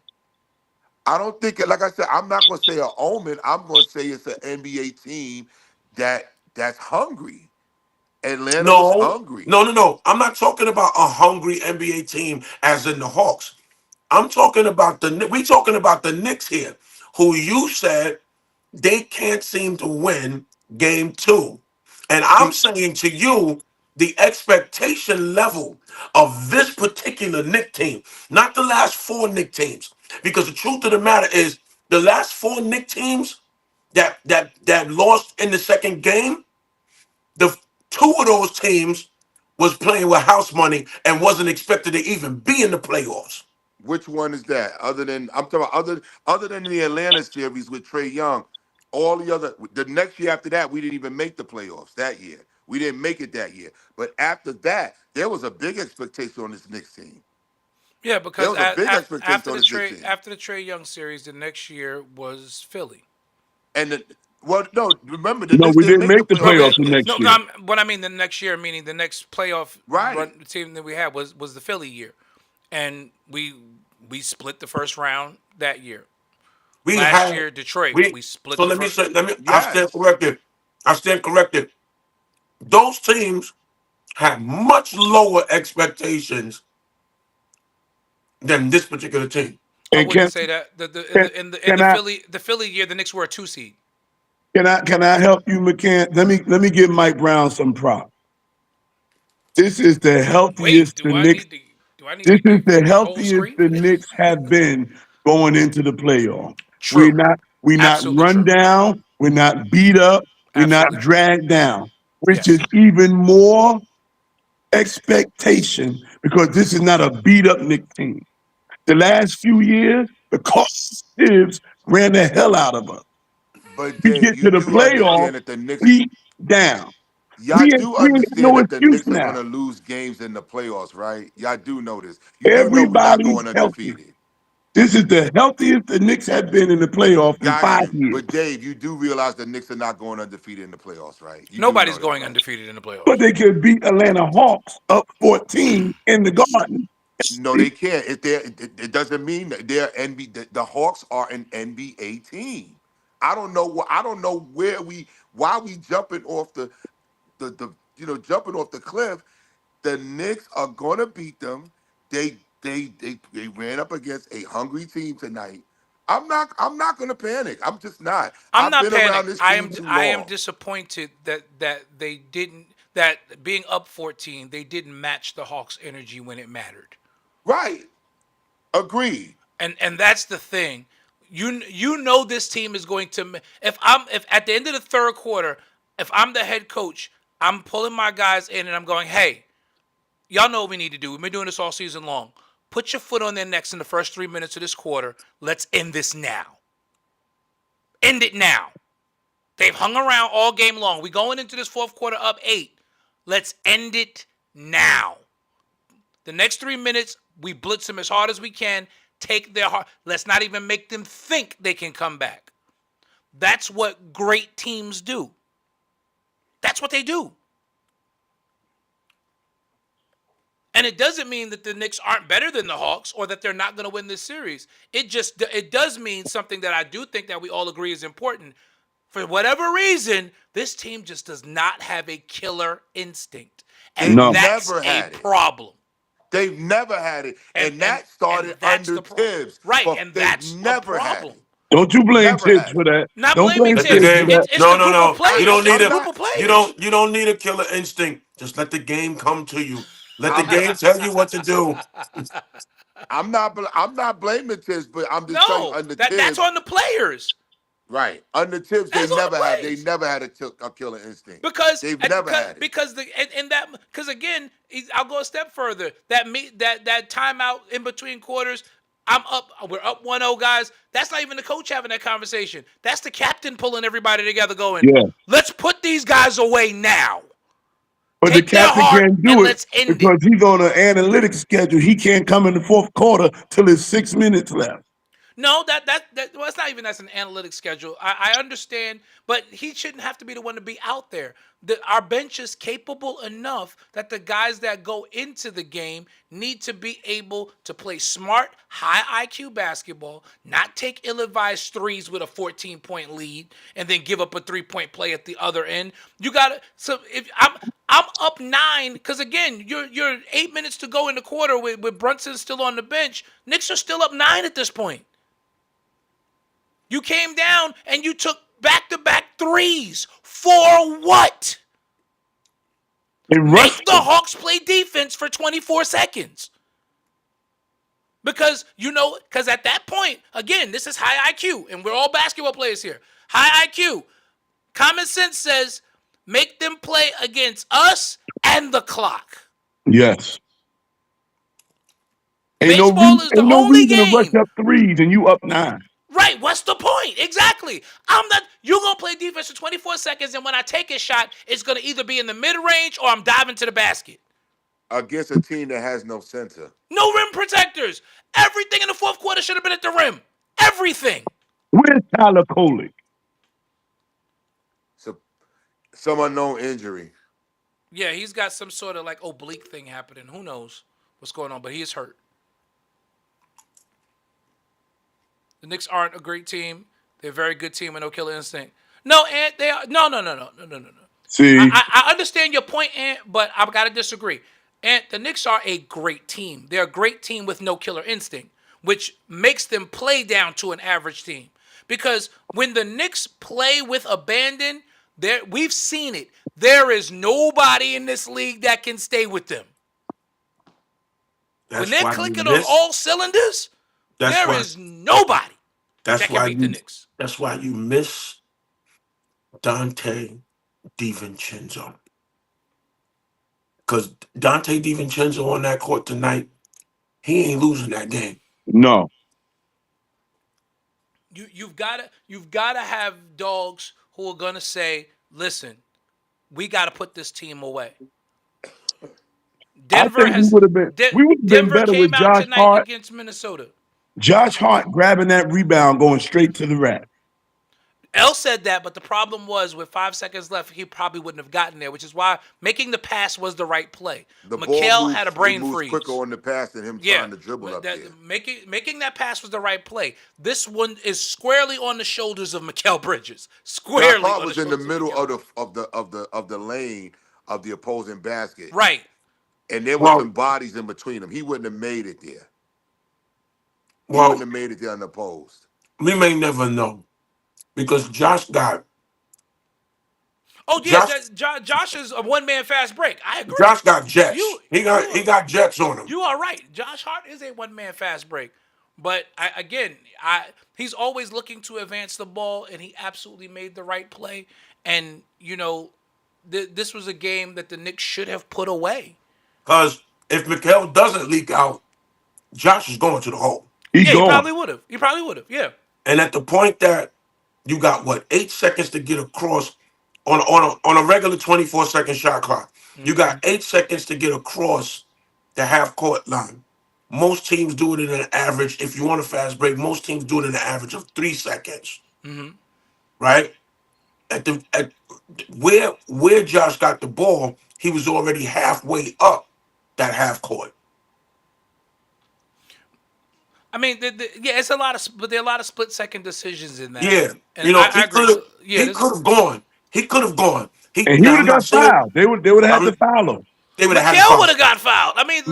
I don't think it. Like I said, I'm not going to say an omen. I'm going to say it's an NBA team that's hungry. Atlanta was No, hungry. no, no, no. I'm not talking about a hungry NBA team as in the Hawks. I'm talking about we talking about the Knicks here, who you said they can't seem to win game 2. And I'm See, saying to you, the expectation level of this particular Knick team, not the last 4 Knick teams, because the truth of the matter is the last 4 Knick teams that lost in the second game, the 2 of those teams was playing with house money and wasn't expected to even be in the playoffs. which one is that? Other than I'm talking about other than the Atlanta series with Trey Young, all the next year after that, we didn't even make the playoffs that year. We didn't make it that year. But after that, there was a big expectation on this Knicks team. Yeah, There because was a big expectation after on the this Knicks Trey team. after the Trey Young series, the next year was Philly. And well, no, remember the No, Knicks we didn't didn't make the make the No, playoffs playoffs that the year. next no, year. what I mean the next year, meaning the next playoff Right. run team that we had was the Philly year, and we split the first round that year. We Last had year, Detroit, we we split so the let me first. say I stand Yes. corrected. I stand corrected. Those teams had much lower expectations than this particular team. I And wouldn't say that. The in can, the can I Philly year, the Knicks were a 2 seed. can I help you, McCann? Let me give Mike Brown some props. This is the Wait, healthiest the Knicks. do I need This to is give the whole healthiest screen the for this? Knicks have been going into the playoffs. We're True, not we're not absolutely run true, down. We're not beat up. We're not absolutely true. dragged down, which is Yes, even more expectation because this is not a beat up Knicks team. The last few years, the Cavs ran the hell out of us. But We Dave, get you to the do playoffs, understand that the Knicks. we down. Y'all do We ain't got understand no that the excuse Knicks are now. going to lose games in the playoffs, right? Y'all do know this. You do know we're not Everybody's going healthy. undefeated. This is the healthiest the Knicks have been in the playoffs in Got 5 you. years. But Dave, you do realize the Knicks are not going undefeated in the playoffs, right? You do know nobody's that, going right? undefeated in the But playoffs. they could beat Atlanta Hawks up 14 in the Garden. No, they can't. If they're, it doesn't mean that they're NBA. The Hawks are an NBA team. I don't know why we jumping off the jumping off the cliff. The Knicks are gonna beat them. They ran up against a hungry team tonight. I'm not gonna panic. I'm just not. I'm I've not been around panicked. this team too I am long. disappointed that they didn't that being up 14 they didn't match the Hawks' energy when it mattered. Right. Agreed. And that's the thing. You know this team is going to if at the end of the third quarter, if I'm the head coach, I'm pulling my guys in and I'm going, "Hey, y'all know what we need to do. We've been doing this all season long. Put your foot on their necks in the first 3 minutes of this quarter. Let's end this now. End it now." They've hung around all game long. We going into this fourth quarter up 8. Let's end it now. The next 3 minutes, we blitz them as hard as we can. Take their heart. Let's not even make them think they can come back. That's what great teams do. That's what they do. And it doesn't mean that the Knicks aren't better than the Hawks or that they're not going to win this series. It does mean something that I do think that we all agree is important. For whatever reason, this team just does not have a killer instinct. They've And No. that's never a had it. problem. They've never had it, and that And started that's under the problem. Tibbs. Right, But and they've that's a never had problem. it. Don't you blame Never Tibbs had for it. that. Not Don't blaming blame Let the Tibbs. Tibbs for game. that. It's No, the no, group of no. You don't players. need It's I'm the a. group not. of players. You don't need a killer instinct. Just let the game come to you. Let the I'm game not. tell you what to do. I'm not blaming Tibbs, but I'm just telling you No, under that's Tibbs, on the players. right? Under Tibbs, That's on the they players. never had a killer instinct. Because They've at, never because had it. because the and that because again I'll go a step further. That timeout in between quarters. We're up 1-0, guys. That's not even the coach having that conversation. That's the captain pulling everybody together going, Yeah. let's put these guys away now. But the Take their captain heart can't do and it let's end it. because he's on an analytics schedule. He can't come in the fourth quarter till there's 6 minutes left. No, well, it's not even that's an analytic schedule. I understand, but he shouldn't have to be the one to be out there. Our bench is capable enough that the guys that go into the game need to be able to play smart, high IQ basketball, not take ill-advised threes with a 14-point lead and then give up a 3-point play at the other end. You gotta. So if I'm up 9 because again, you're 8 minutes to go in the quarter with Brunson still on the bench. Knicks are still up 9 at this point. You came down and you took back-to-back threes. For what? Make the Hawks play defense for 24 seconds. Because at that point, again, this is high IQ, and we're all basketball players here. High IQ. Common sense says make them play against us and the clock. Yes. Baseball is the no only reason to rush game. up threes and you up 9. Right, what's the point? Exactly. You're going to play defense for 24 seconds, and when I take a shot, it's going to either be in the mid-range or I'm diving to the basket. Against a team that has no center. No rim protectors. Everything in the fourth quarter should have been at the rim. Everything. Where's Tyler Kolek? So, some unknown injury. Yeah, he's got some sort of like oblique thing happening. Who knows what's going on, but he is hurt. The Knicks aren't a great team. They're a very good team with no killer instinct. No, Ant, they are. No. See, I understand your point, Ant, but I've got to disagree. Ant, the Knicks are a great team. They're a great team with no killer instinct, which makes them play down to an average team. Because when the Knicks play with abandon, we've seen it. There is nobody in this league that can stay with them. When they're clicking on all cylinders, there is nobody that can beat the Knicks. That's why you miss Dante DiVincenzo. Because Dante DiVincenzo on that court tonight, he ain't losing that game. no. You've gotta have dogs who are gonna say, listen, we gotta put this team away. Denver we would have been better came with out Josh tonight Hart. against Minnesota. Josh Hart grabbing that rebound, going straight to the rack. L said that, but the problem was with 5 seconds left, he probably wouldn't have gotten there, which is why making the pass was the right play. Mikal had a brain freeze. Quicker on the pass than him trying to dribble up there. Making that pass was the right play. This one is squarely on the shoulders of Mikal Bridges. Squarely. Josh Hart was in the middle of the lane of the opposing basket. Right. And there were some bodies in between them. He wouldn't have made it there. He wouldn't have made it there unopposed. We may never know. Because Josh got. Oh yeah, Josh is a one-man fast break. I agree. Josh got jets. He got jets on him. You are right. Josh Hart is a one-man fast break, but he's always looking to advance the ball, and he absolutely made the right play. And this was a game that the Knicks should have put away. Because if Mikal doesn't leak out, Josh is going to the hole. He probably would have. Yeah. And at the point that you got 8 seconds to get across on a regular 24-second shot clock. Mm-hmm. You got 8 seconds to get across the half court line. Most teams do it in an average. If you want a fast break, most teams do it in an average of 3 seconds. Mm-hmm. Right? At where Josh got the ball, he was already halfway up that half court. I mean, it's a lot but there are a lot of split-second decisions in that. Yeah, and he could have gone. He could have gone. He would have got fouled. They would have had to foul him. They would have Mikal would have got fouled. I mean,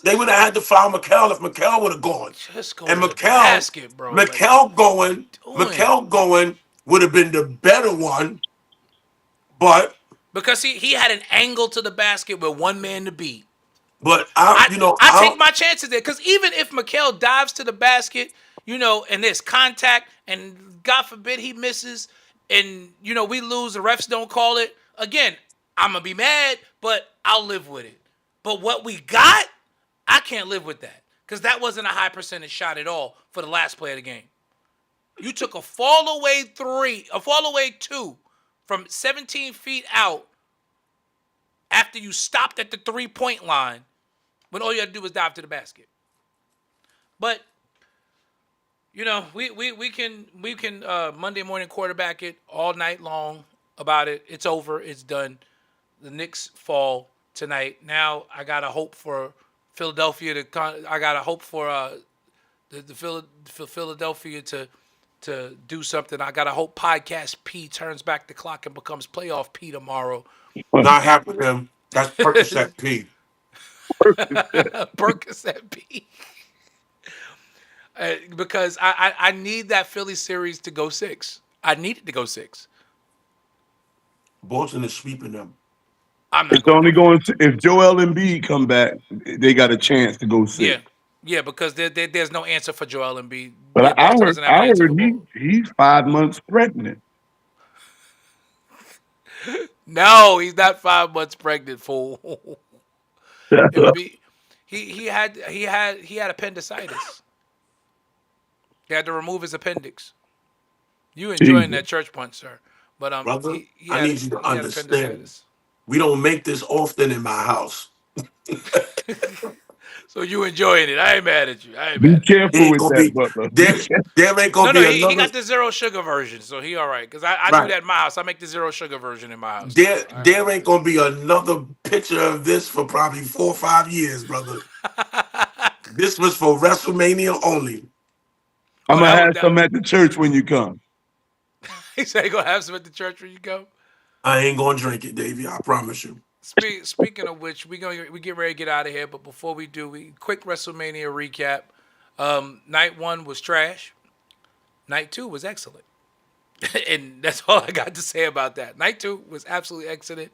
they would have had to foul Mikal if Mikal would have gone. Just go to the basket, bro. Mikal going would have been the better one, but because he had an angle to the basket with one man to beat. But I take my chances there because even if Mikal dives to the basket, and there's contact, and God forbid he misses, and we lose, the refs don't call it. Again, I'm gonna be mad, but I'll live with it. But what we got, I can't live with that. because that wasn't a high percentage shot at all for the last play of the game. You took a fall away two from 17 feet out after you stopped at the 3-point line when all you had to do was dive to the basket. But we can Monday morning quarterback it all night long about it. It's over. It's done. The Knicks fall tonight. Now I gotta hope for Philadelphia I gotta hope for Philadelphia to do something. I gotta hope Podcast P turns back the clock and becomes Playoff P tomorrow. Not happening. That's Percocet P. Percocet P. Because I need that Philly series to go 6. I need it to go 6. Boston is sweeping them. I'm not It's only going to, if Joel Embiid come back, they got a chance to go 6. Yeah, because there's no answer for Joel Embiid. But I Boston heard, doesn't have an answer for both. he's 5 months pregnant. No, he's not 5 months pregnant, fool. Embiid, he had appendicitis. He had to remove his appendix. You enjoying that church punch, sir? But Brother, he I had, need you to he had understand. appendicitis. We don't make this often in my house. So you enjoying it? I ain't mad at you. I ain't Be mad. careful Ain't with gonna that, be Butler. there ain't gonna No, be he another. got the zero sugar version, so he all right. Because I Right. do that in my house. I make the zero sugar version in my house. There ain't gonna be another picture of this for probably 4 or 5 years, brother. This was for WrestleMania only. I'm gonna that have was- some at the church when you come. He said he gonna have some at the church when you go. I ain't gonna drink it, Davey. I promise you. Speaking of which, we get ready to get out of here. But before we do, quick WrestleMania recap. Night 1 was trash. Night 2 was excellent, and that's all I got to say about that. Night 2 was absolutely excellent.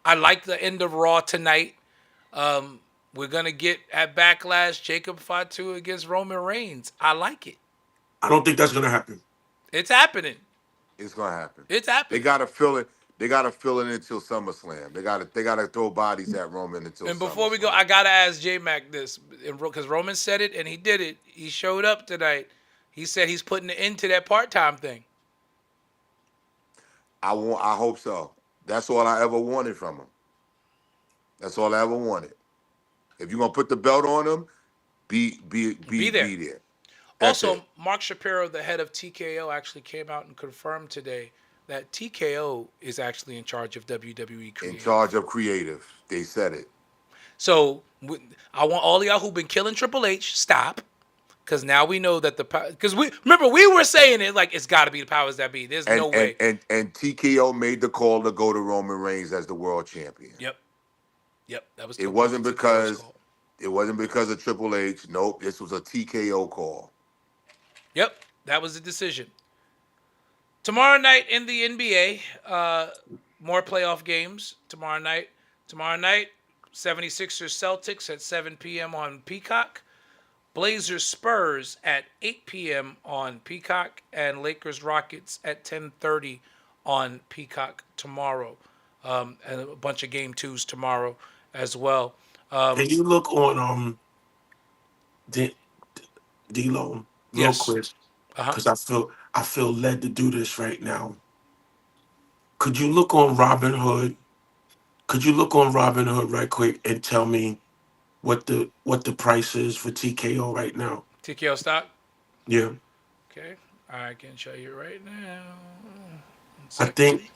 I like the end of Raw tonight. We're gonna get at Backlash Jacob Fatu against Roman Reigns. I like it. I don't think that's gonna happen. It's happening. It's gonna happen. It's They happening. gotta fill it. They gotta fill it until SummerSlam. They gotta throw bodies at Roman until. And before we SummerSlam. go, I gotta ask J Mac this, because Roman said it and he did it. He showed up tonight. He said he's putting an end to that part-time thing. I hope so. That's all I ever wanted from him. That's all I ever wanted. If you're gonna put the belt on him, be there. That's Also, it. Mark Shapiro, the head of TKO, actually came out and confirmed today that TKO is actually in charge of WWE In Creative. charge of creative. They said it. So I want all of y'all who've been killing Triple H, stop. Because now we know that because we were saying it like it's got to be the powers that be. There's no way. And TKO made the call to go to Roman Reigns as the world champion. Yep. That was. It wasn't TKO's because call. it wasn't because of Triple H. Nope. This was a TKO call. Yep, that was the decision. Tomorrow night in the NBA, more playoff games tomorrow night. Tomorrow night, 76ers Celtics at 7 p.m. on Peacock. Blazers Spurs at 8 p.m. on Peacock, and Lakers Rockets at 10:30 on Peacock tomorrow. And a bunch of game 2s tomorrow as well. Can you look on D-Lo real Yes. quick? Because I feel led to do this right now. Could you look on Robin Hood? Could you look on Robin Hood right quick and tell me what the price is for TKO right now? TKO stock. Yeah. Okay, I can show you right now. I think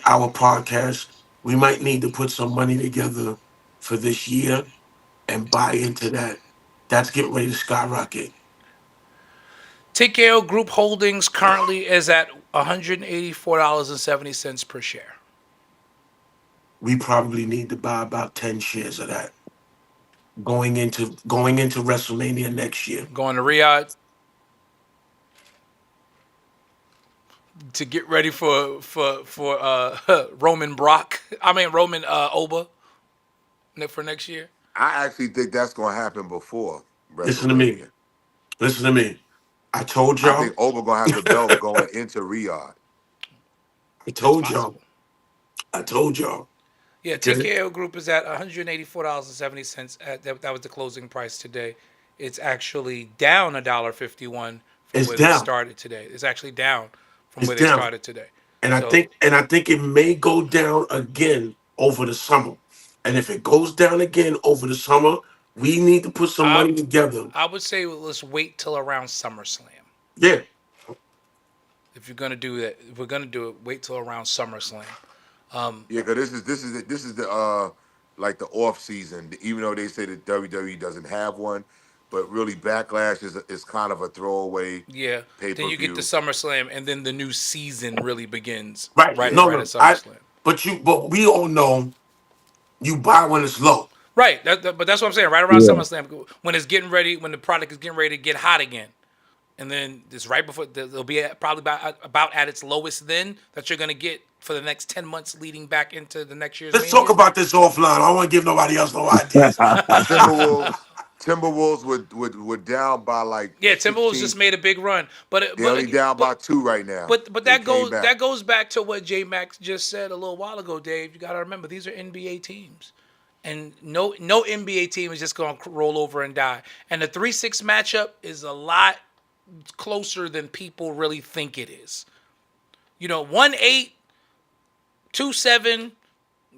our podcast, we might need to put some money together for this year and buy into that. That's getting ready to skyrocket. TKO Group Holdings currently is at $184.70 per share. We probably need to buy about 10 shares of that going into WrestleMania next year. Going to Riyadh to get ready for Roman Oba for next year. I actually think that's gonna happen before. Listen to me. WrestleMania. Listen to me. I told I y'all. think Oba gonna have the belt going into Riyadh. I told It's y'all. possible. I told y'all. Yeah, Okay, TKO Group is at $184.70. That was the closing price today. It's actually down $1.51 from it's where they down. started today. It's actually down from It's where they down. started today. And I So think and I think it may go down again over the summer. And if it goes down again over the summer, we need to put some I money together. I would say let's wait till around SummerSlam. Yeah. If you're gonna do that, if we're gonna do it, wait till around SummerSlam. Yeah, because this is the like the off season. Even though they say that WWE doesn't have one, but really Backlash is kind of a throwaway Yeah. pay Then per you get to view. SummerSlam, and then the new season really begins. Right. Right, No, right at no. I SummerSlam. but we all know you buy when it's low. Right. But that's what I'm saying. Right around Yeah. SummerSlam, when it's getting ready, when the product is getting ready to get hot again, and then this right before they'll be probably about at its lowest. Then that you're gonna get for the next 10 months leading back into the next year's Let's talk Mania. about this offline. I don't want to give nobody else no ideas. Timberwolves were down by like Yeah, Timberwolves 16. just made a big run, but They're only down by but 2 right now. but They that came goes back. that goes back to what J Max just said a little while ago, Dave. You got to remember these are NBA teams, and no NBA team is just going to roll over and die. And the 3-6 matchup is a lot closer than people really think it is. 1-8, 2-7,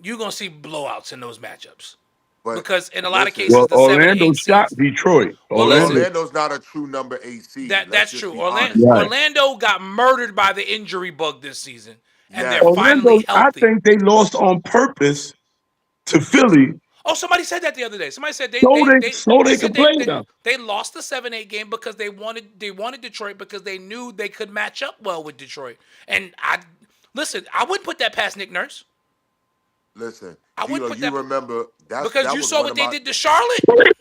you're gonna see blowouts in those matchups But because in a lot of listen, cases Well, the 7 and Orlando 8 shot seeds. Detroit. Well, but listen, Orlando. Orlando's not a true number 8 seed. that's Let's just true. be Orlando honest with Right. that. Orlando got murdered by the injury bug this season, and they're Yes. finally Orlando, I healthy. think they lost on purpose to Philly Oh, somebody said that the other day. Somebody said so they they said could play them. they lost the 7-8 game because they wanted Detroit because they knew they could match up well with Detroit. And I wouldn't put that past Nick Nurse. Listen, I wouldn't D'Lo, put you that remember because that you was saw one what of they my did to Charlotte.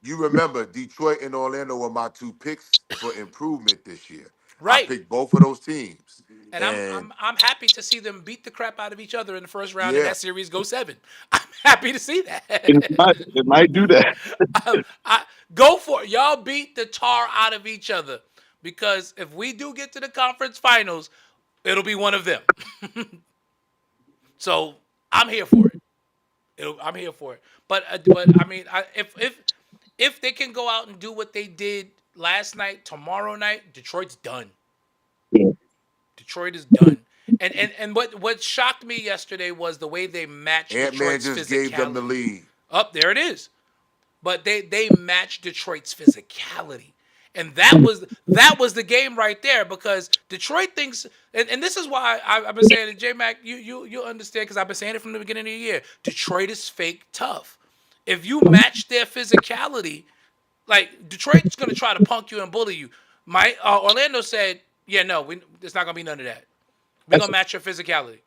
You remember Detroit and Orlando were my 2 picks for improvement this year. I Right. picked both of those teams. And I'm And I'm I'm happy to see them beat the crap out of each other in the first round and yeah, that series go 7. I'm happy to see It that. might, it might do that. Go for it. Y'all beat the tar out of each other because if we do get to the conference finals, it'll be one of them. So I'm here for it. I'm here for it. But I mean, if they can go out and do what they did last night, tomorrow night, Detroit's done. Yeah. Detroit is done. And what shocked me yesterday was the way they matched Ant-Man Detroit's just gave them the physicality. lead. Up there it is. But they matched Detroit's physicality. And that was the game right there because Detroit thinks and this is why I've been saying it, J Mac, you understand because I've been saying it from the beginning of the year. Detroit is fake tough. If you match their physicality, like Detroit's gonna try to punk you and bully you. Orlando said, yeah, no, it's not gonna be none of that. We're gonna match your physicality.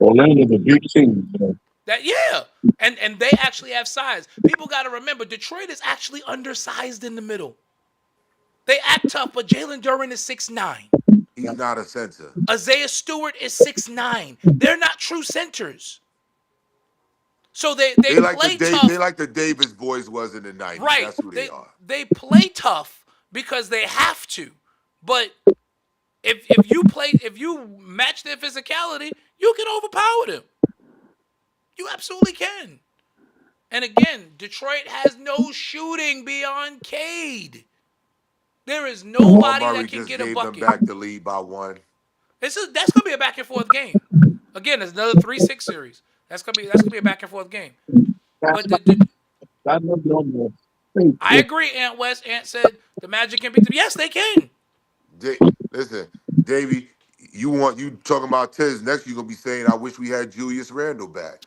Orlando's a big team. So. That yeah, and they actually have size. People got to remember Detroit is actually undersized in the middle. They act tough, but Jalen Duren is 6'9". He's not a center. Isaiah Stewart is 6'9". They're not true centers. So they They like play they tough, like the Davis boys was in the 90s. right? That's who they They are. they play tough because they have to. But if you match their physicality, you can overpower them. You absolutely can. And again, Detroit has no shooting beyond Cade. There is Jamal nobody Murray that can just get a gave them bucket. back the lead by 1. That's gonna be a back and forth game. Again, it's another 3-6 series. That's gonna be a back and forth game. That's But my number. Hey, I agree, Ant West. Ant said the Magic can beat them. Yes, they can. Listen, Davey, you talking about Tiz. Next you're gonna be saying, I wish we had Julius Randle back.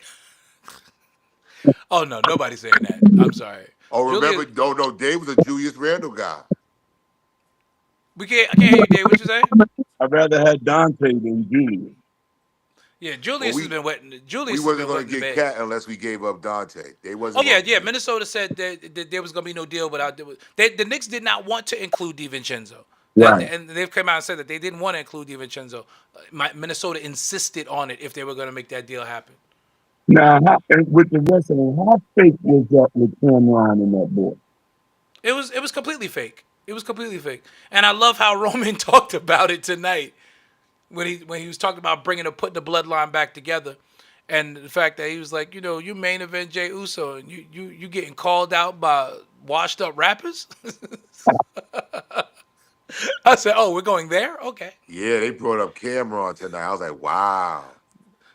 Oh no, nobody's saying that. I'm sorry. Oh, Julius, remember, no, Dave was a Julius Randle guy. I can't hear you, Dave. What you say? I'd rather have Dante than Julius. Yeah, Julius Well, has been wetting. We Julius has wasn't been gonna wetting the get bed. Cat unless we gave up Dante. They Oh wasn't. yeah, gonna- yeah. Minnesota said that there was gonna be no deal without. The Knicks did not want to include DiVincenzo. Right. And they've come out and said that they didn't want to include DiVincenzo. Minnesota insisted on it if they were going to make that deal happen. Now, and with the rest of them, how fake was that with Cameron and that boy? It was completely fake. It was completely fake. And I love how Roman talked about it tonight when he was talking about putting the bloodline back together. And the fact that he was like, you main event Jay Uso, and you getting called out by washed up rappers. I said, oh, we're going there, okay. Yeah, they brought up Cameron tonight. I was like, wow.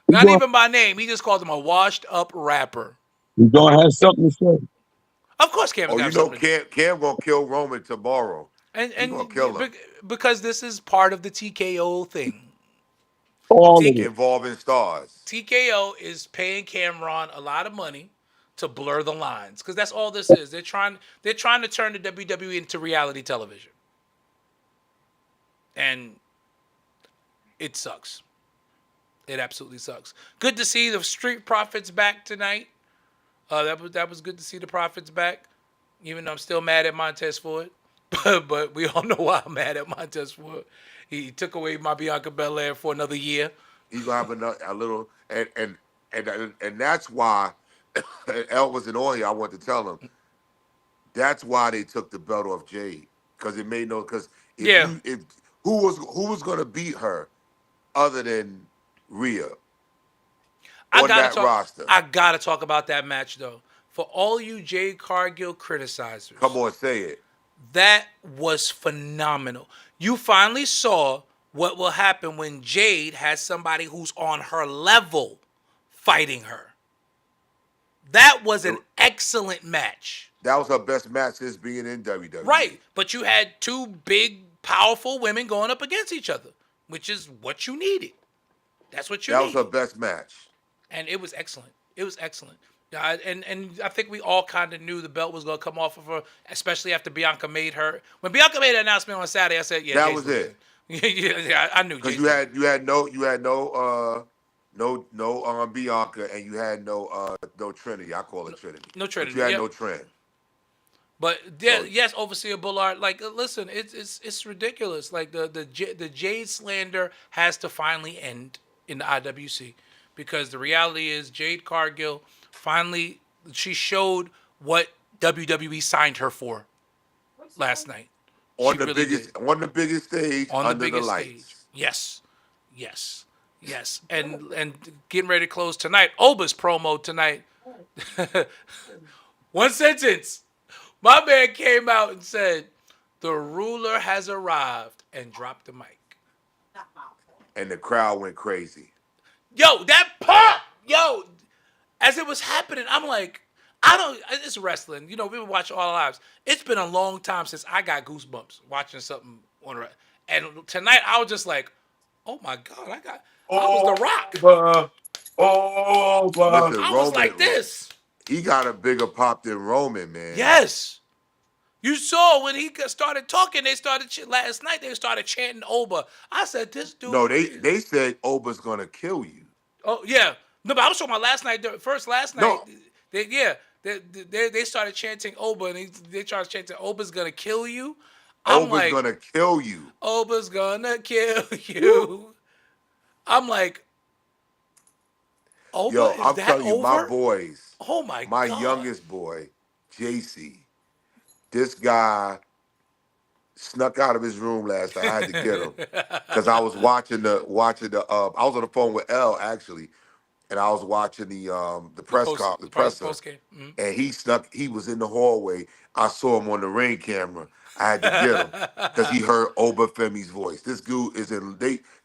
He Not gonna, even by name. He just called him a washed up rapper. he gonna have something to say. Of course, Cameron's Oh, got you know, something to do. Cam gonna kill Roman tomorrow. He gonna kill him. Because this is part of the TKO thing. All of T- it. Involving stars. TKO is paying Cameron a lot of money to blur the lines because that's all this is. They're trying to turn the WWE into reality television, and it sucks. It absolutely sucks. Good to see the Street Profits back tonight. That was good to see the Profits back. Even though I'm still mad at Montez Ford, but we all know why I'm mad at Montez Ford. He took away my Bianca Belair for another year. He's gonna have a little and that's why El wasn't on here. I want to tell him that's why they took the belt off Jade because it made no because Yeah, if who was gonna beat her other than Rhea I on gotta that talk. roster? I gotta talk about that match though. For all you Jade Cargill Come criticizers, on, say it. that was phenomenal. You finally saw what will happen when Jade has somebody who's on her level fighting her. That was an excellent match. That was her best match since being in WWE. Right. But you had two big, powerful women going up against each other, which is what you needed. That's what you That was her needed. best match. And it was excellent. It was excellent. Yeah, and I think we all kind of knew the belt was going to come off of her, especially after Bianca made her. When Bianca made an announcement on Saturday, I said, yeah, That Jay's was losing. it. Yeah, I knew Because Jay's you had no Bianca and you had no Trinity. I call it Trinity. no But Trinity. you had Yep. no Trent. But yeah, So yes, Overseer Bullard. Like, listen, it's ridiculous. Like the Jade slander has to finally end in the IWC because the reality is Jade Cargill finally she showed what WWE signed her for last night. She really did on the biggest stage on the under the biggest lights. stage. Yes, yes, yes. And getting ready to close tonight. Oba's promo tonight. One sentence. My man came out and said, "The ruler has arrived," and dropped the mic. And the crowd went crazy. Yo, that pop! Yo, as it was happening, I'm like, I don't. It's wrestling. We've been watching all our lives. It's been a long time since I got goosebumps watching something on the. And tonight, I was just like, oh my god, I was the Rock. Listen, I was like Roman, this. he got a bigger pop than Roman, man. Yes. You saw when he started talking, they started last night. They started chanting Oba. I said, "This dude." No, they said Oba's gonna kill you. Oh yeah, no, but I was talking about last night. First last night, No, they started chanting Oba, and they started chanting Oba's gonna kill you. I'm Oba's like, gonna kill you. Oba's gonna kill you. I'm like, Oba, Yo, is I'm that telling you, my over? boys, Oh my my god. youngest boy, JC, this guy snuck out of his room last night. I had to get him because I was watching the I was on the phone with L actually, and I was watching the the presser, Post game. and he was in the hallway. I saw him on the ring camera. I had to get him because he heard Oba Femi's voice. This dude is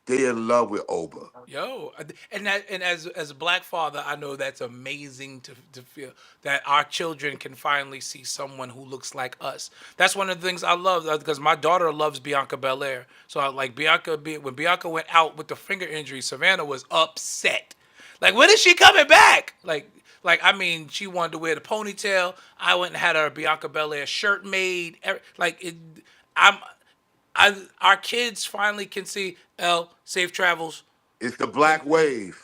they in love with Oba. Yo, and as a black father, I know that's amazing to feel that our children can finally see someone who looks like us. That's one of the things I love because my daughter loves Bianca Belair. So I like when Bianca went out with the finger injury, Savannah was upset. Like, when is she coming back? Like I mean, she wanted to wear the ponytail. I went and had her a Bianca Belair shirt made. Like it, I'm our kids finally can see safe travels. It's the black wave.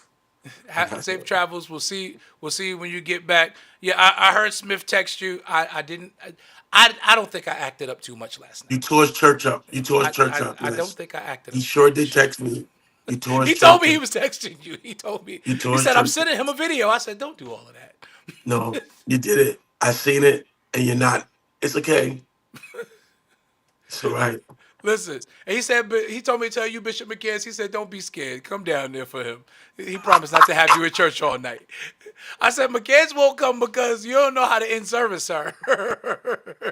Safe travels. We'll see. We'll see when you get back. Yeah, I heard Smith text you. I didn't. I don't think I acted up too much last You night. tore his church up. You tore his church up. I don't Yes. think I acted He up too sure did much. text me. You tore his He told church me he up. was texting you. He told me. You He tore his said I'm church up. sending him a video. I said don't do all of that. No, you did it. I seen it, and you're not. It's okay. It's all right. Listen, and he said, he told me to tell you, Bishop McCants, he said, don't be scared. Come down there for him. He promised not to have you in church all night. I said, McCants won't come because you don't know how to end service, sir.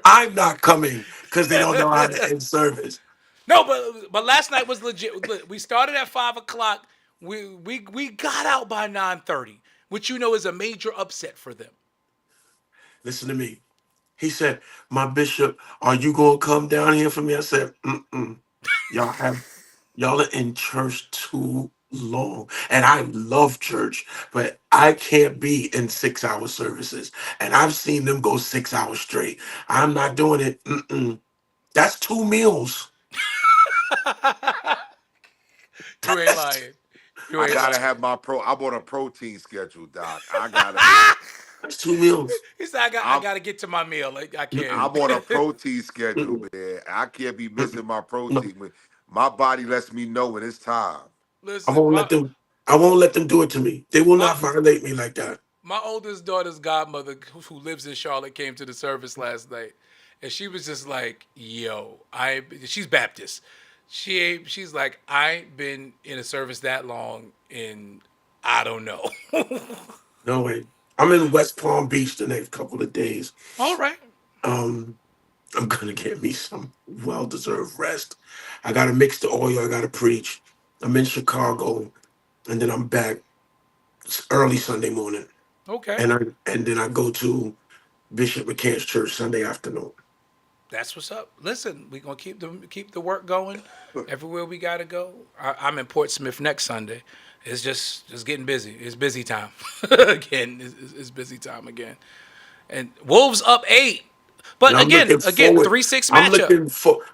I'm not coming because they don't know how to end service. No, but last night was legit. Look, we started at 5 o'clock. We got out by 9:30, which you know is a major upset for them. Listen to me. He said, "My bishop, are you gonna come down here for me?" I said, "Mm-mm. Y'all have y'all are in church too long, and I love church, but I can't be in 6 hour services. And I've seen them go 6 hours straight. I'm not doing it. Mm-mm. That's 2 meals. You ain't That's, lying. You I ain't gotta lying. have my pro. I'm on a protein schedule, Doc. I gotta. that's 2 meals. He said, I I'm got to get to my meal. Like, I can't. Mm-mm, I'm on a protein schedule, mm-mm, man. I can't be mm-mm. missing my No, protein. My body lets me know when it's time. I Listen, won't let them. I won't let them do it to me. They will my not violate me like that. my oldest daughter's godmother, who lives in Charlotte, came to the service last night, and she was just like, "Yo, she's Baptist. She's like, I ain't been in a service that long, and I don't know." No way. I'm in West Palm Beach the next couple of days. All right. Um, I'm gonna get me some well-deserved rest. I gotta mix the oil. I gotta preach. I'm in Chicago, and then I'm back early Sunday morning, Okay. and I and then I go to Bishop McCants Church Sunday afternoon. That's what's up. Listen, we're gonna keep the work going everywhere we gotta go. I'm in Portsmouth next Sunday. It's just getting busy. It's busy time again. It's busy time again. And Wolves up 8, And but I'm again, looking forward. 3-6 matchup.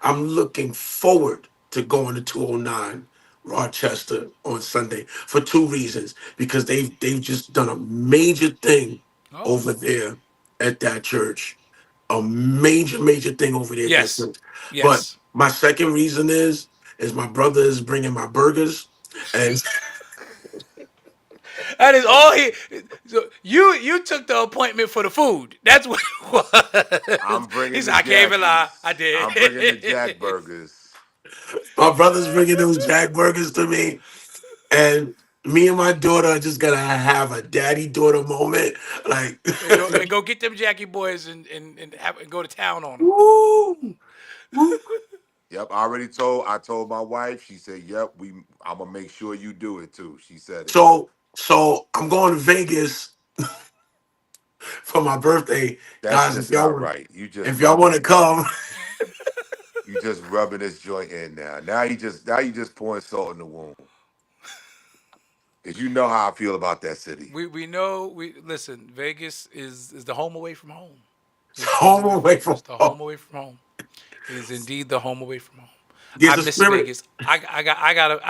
I'm looking forward to going to 209 Rochester on Sunday for two reasons. Because they've just done a major thing Oh, over there at that church. A major thing over there at that yes, church. But yes. my second reason is my brother is bringing my burgers, and That is all he. So you took the appointment for the food. That's what it was. I'm He bringing said, the I can't even lie. I Jackies. did. I'm bringing the Jack Burgers. my brother's bringing those Jack burgers to me. And me and my daughter are just gonna have a daddy daughter moment. Like, and go get them Jackie boys and go to town on them. woo, woo. Yep, I told my wife. She said, "Yep, I'm gonna make sure you do it too." She said it. So I'm going to Vegas for my birthday, That's guys. just not right. If y'all want to come, You just rubbing this joint in now. Now you just pouring salt in the wound. Cause you know how I feel about that city. We know we listen. Vegas is the home away from home. it's home away from It's the home home. away from home. It is indeed the home away from home. I There's a miss spirit. Vegas. I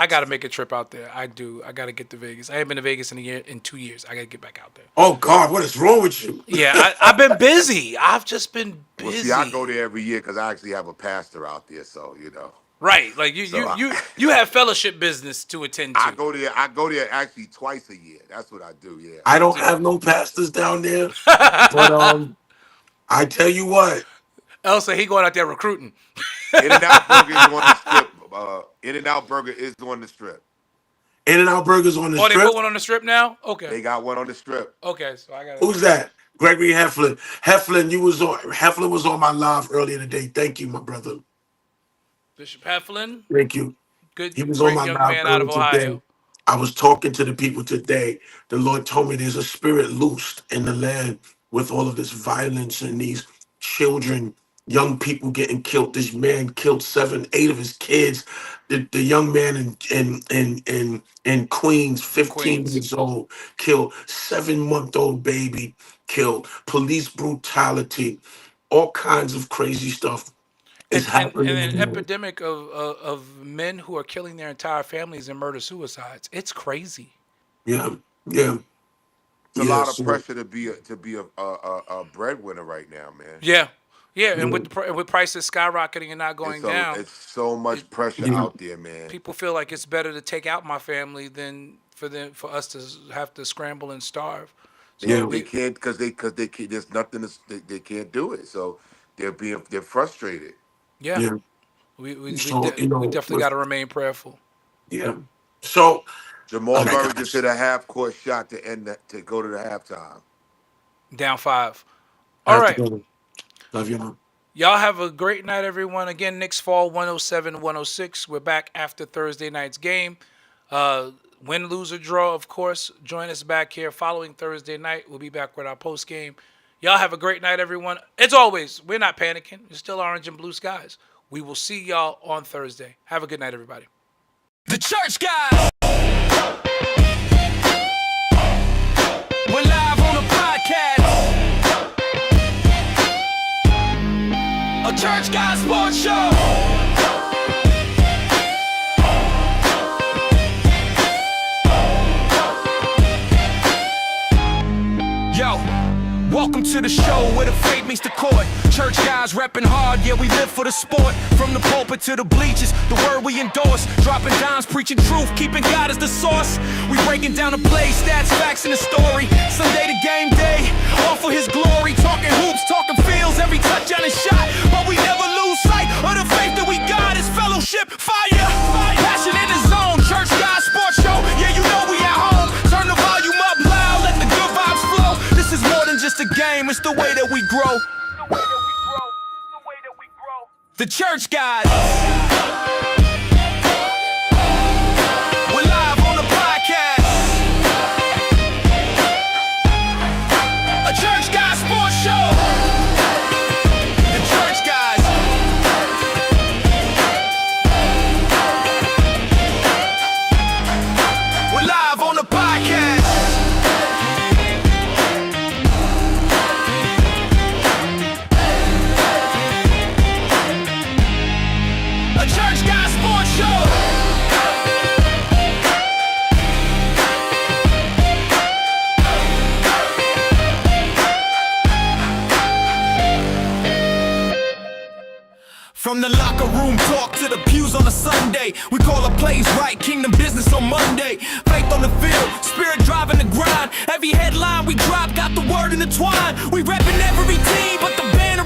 gotta make a trip out there. I do. I gotta get to Vegas. I haven't been to Vegas in 2 years. I gotta get back out there. Oh God, what is wrong with you? Yeah, I've been busy. I've just been Well, see, I go busy. there every year because I actually have a pastor out there. So Right. Like you so you I, you you have fellowship business to attend I to. go there. I go there actually twice a year. That's what I do. Yeah. I don't have no pastors down there, but I tell you what, Elsa, he going out there recruiting. In and Out Burger is on the strip. In and Out Burger is on the strip. In-N-Out Burgers on the Oh, they strip. put one on the strip now? Okay. They got one on the strip. Okay, so I gotta Who's that? Gregory Heflin. Heflin was on my live earlier today. Thank you, my brother. Bishop Heflin, Thank you. He good was on great my young live man out earlier of today. Ohio. I was talking to the people today. The Lord told me there's a spirit loosed in the land with all of this violence and these children, young people getting killed. This man killed 8 of his kids. The young man in Queens, In 15 Queens. years old, killed 7-month-old baby, killed. Police brutality, all kinds of crazy stuff is And an happening. epidemic of men who are killing their entire families and murder suicides. It's crazy. Yeah, yeah, It's a yeah. lot of So, pressure to be a breadwinner right now, man. Yeah, yeah, and yeah, with prices skyrocketing and not going down, It's so it, much pressure yeah. out there, man. people feel like it's better to take out my family than for us to have to scramble and starve. So Yeah. They can't because they can't, there's nothing they can't do it. So they're frustrated. yeah, Yeah, We So, you know, definitely got to remain prayerful. yeah. So, Jamal okay, Murray guys. just hit a half-court shot to to go to the halftime. Down 5. I All have to right. go. Love you. Y'all have a great night, everyone. Again, Knicks fall 107-106. We're back after Thursday night's game. Win, lose, or draw, of course. Join us back here following Thursday night. We'll be back with our post game. Y'all have a great night, everyone. As always, we're not panicking. It's still orange and blue skies. We will see y'all on Thursday. Have a good night, everybody. The church guys. We're live on the podcast. A church guys sports show. Yo, welcome to the show where the faith meets the court. Church guys repping hard, yeah, we live for the sport. From the pulpit to the bleachers, the word we endorse. Dropping dimes, preaching truth, keeping God as the source. We breaking down the play, stats, facts, and the story. Sunday to game day, all for his glory. Talking hoops, talking fields, every touchdown and shot. But we never lose sight of the faith that we got is fellowship, fire. Passion in the zone, church guys sports show. Yeah, you know we at home. Turn the volume up loud, let the good vibes flow. This is more than just a game, it's the way that we grow. The church guys. We're live on the podcast. A church guys sports show. The church guys. We're live on the podcast. A church guy sports show. From the locker room talk to the pews on a Sunday, we call the plays right, kingdom business on Monday. Faith on the field, spirit driving the grind. Every headline we drop got the word intertwined. We repping every team, but the band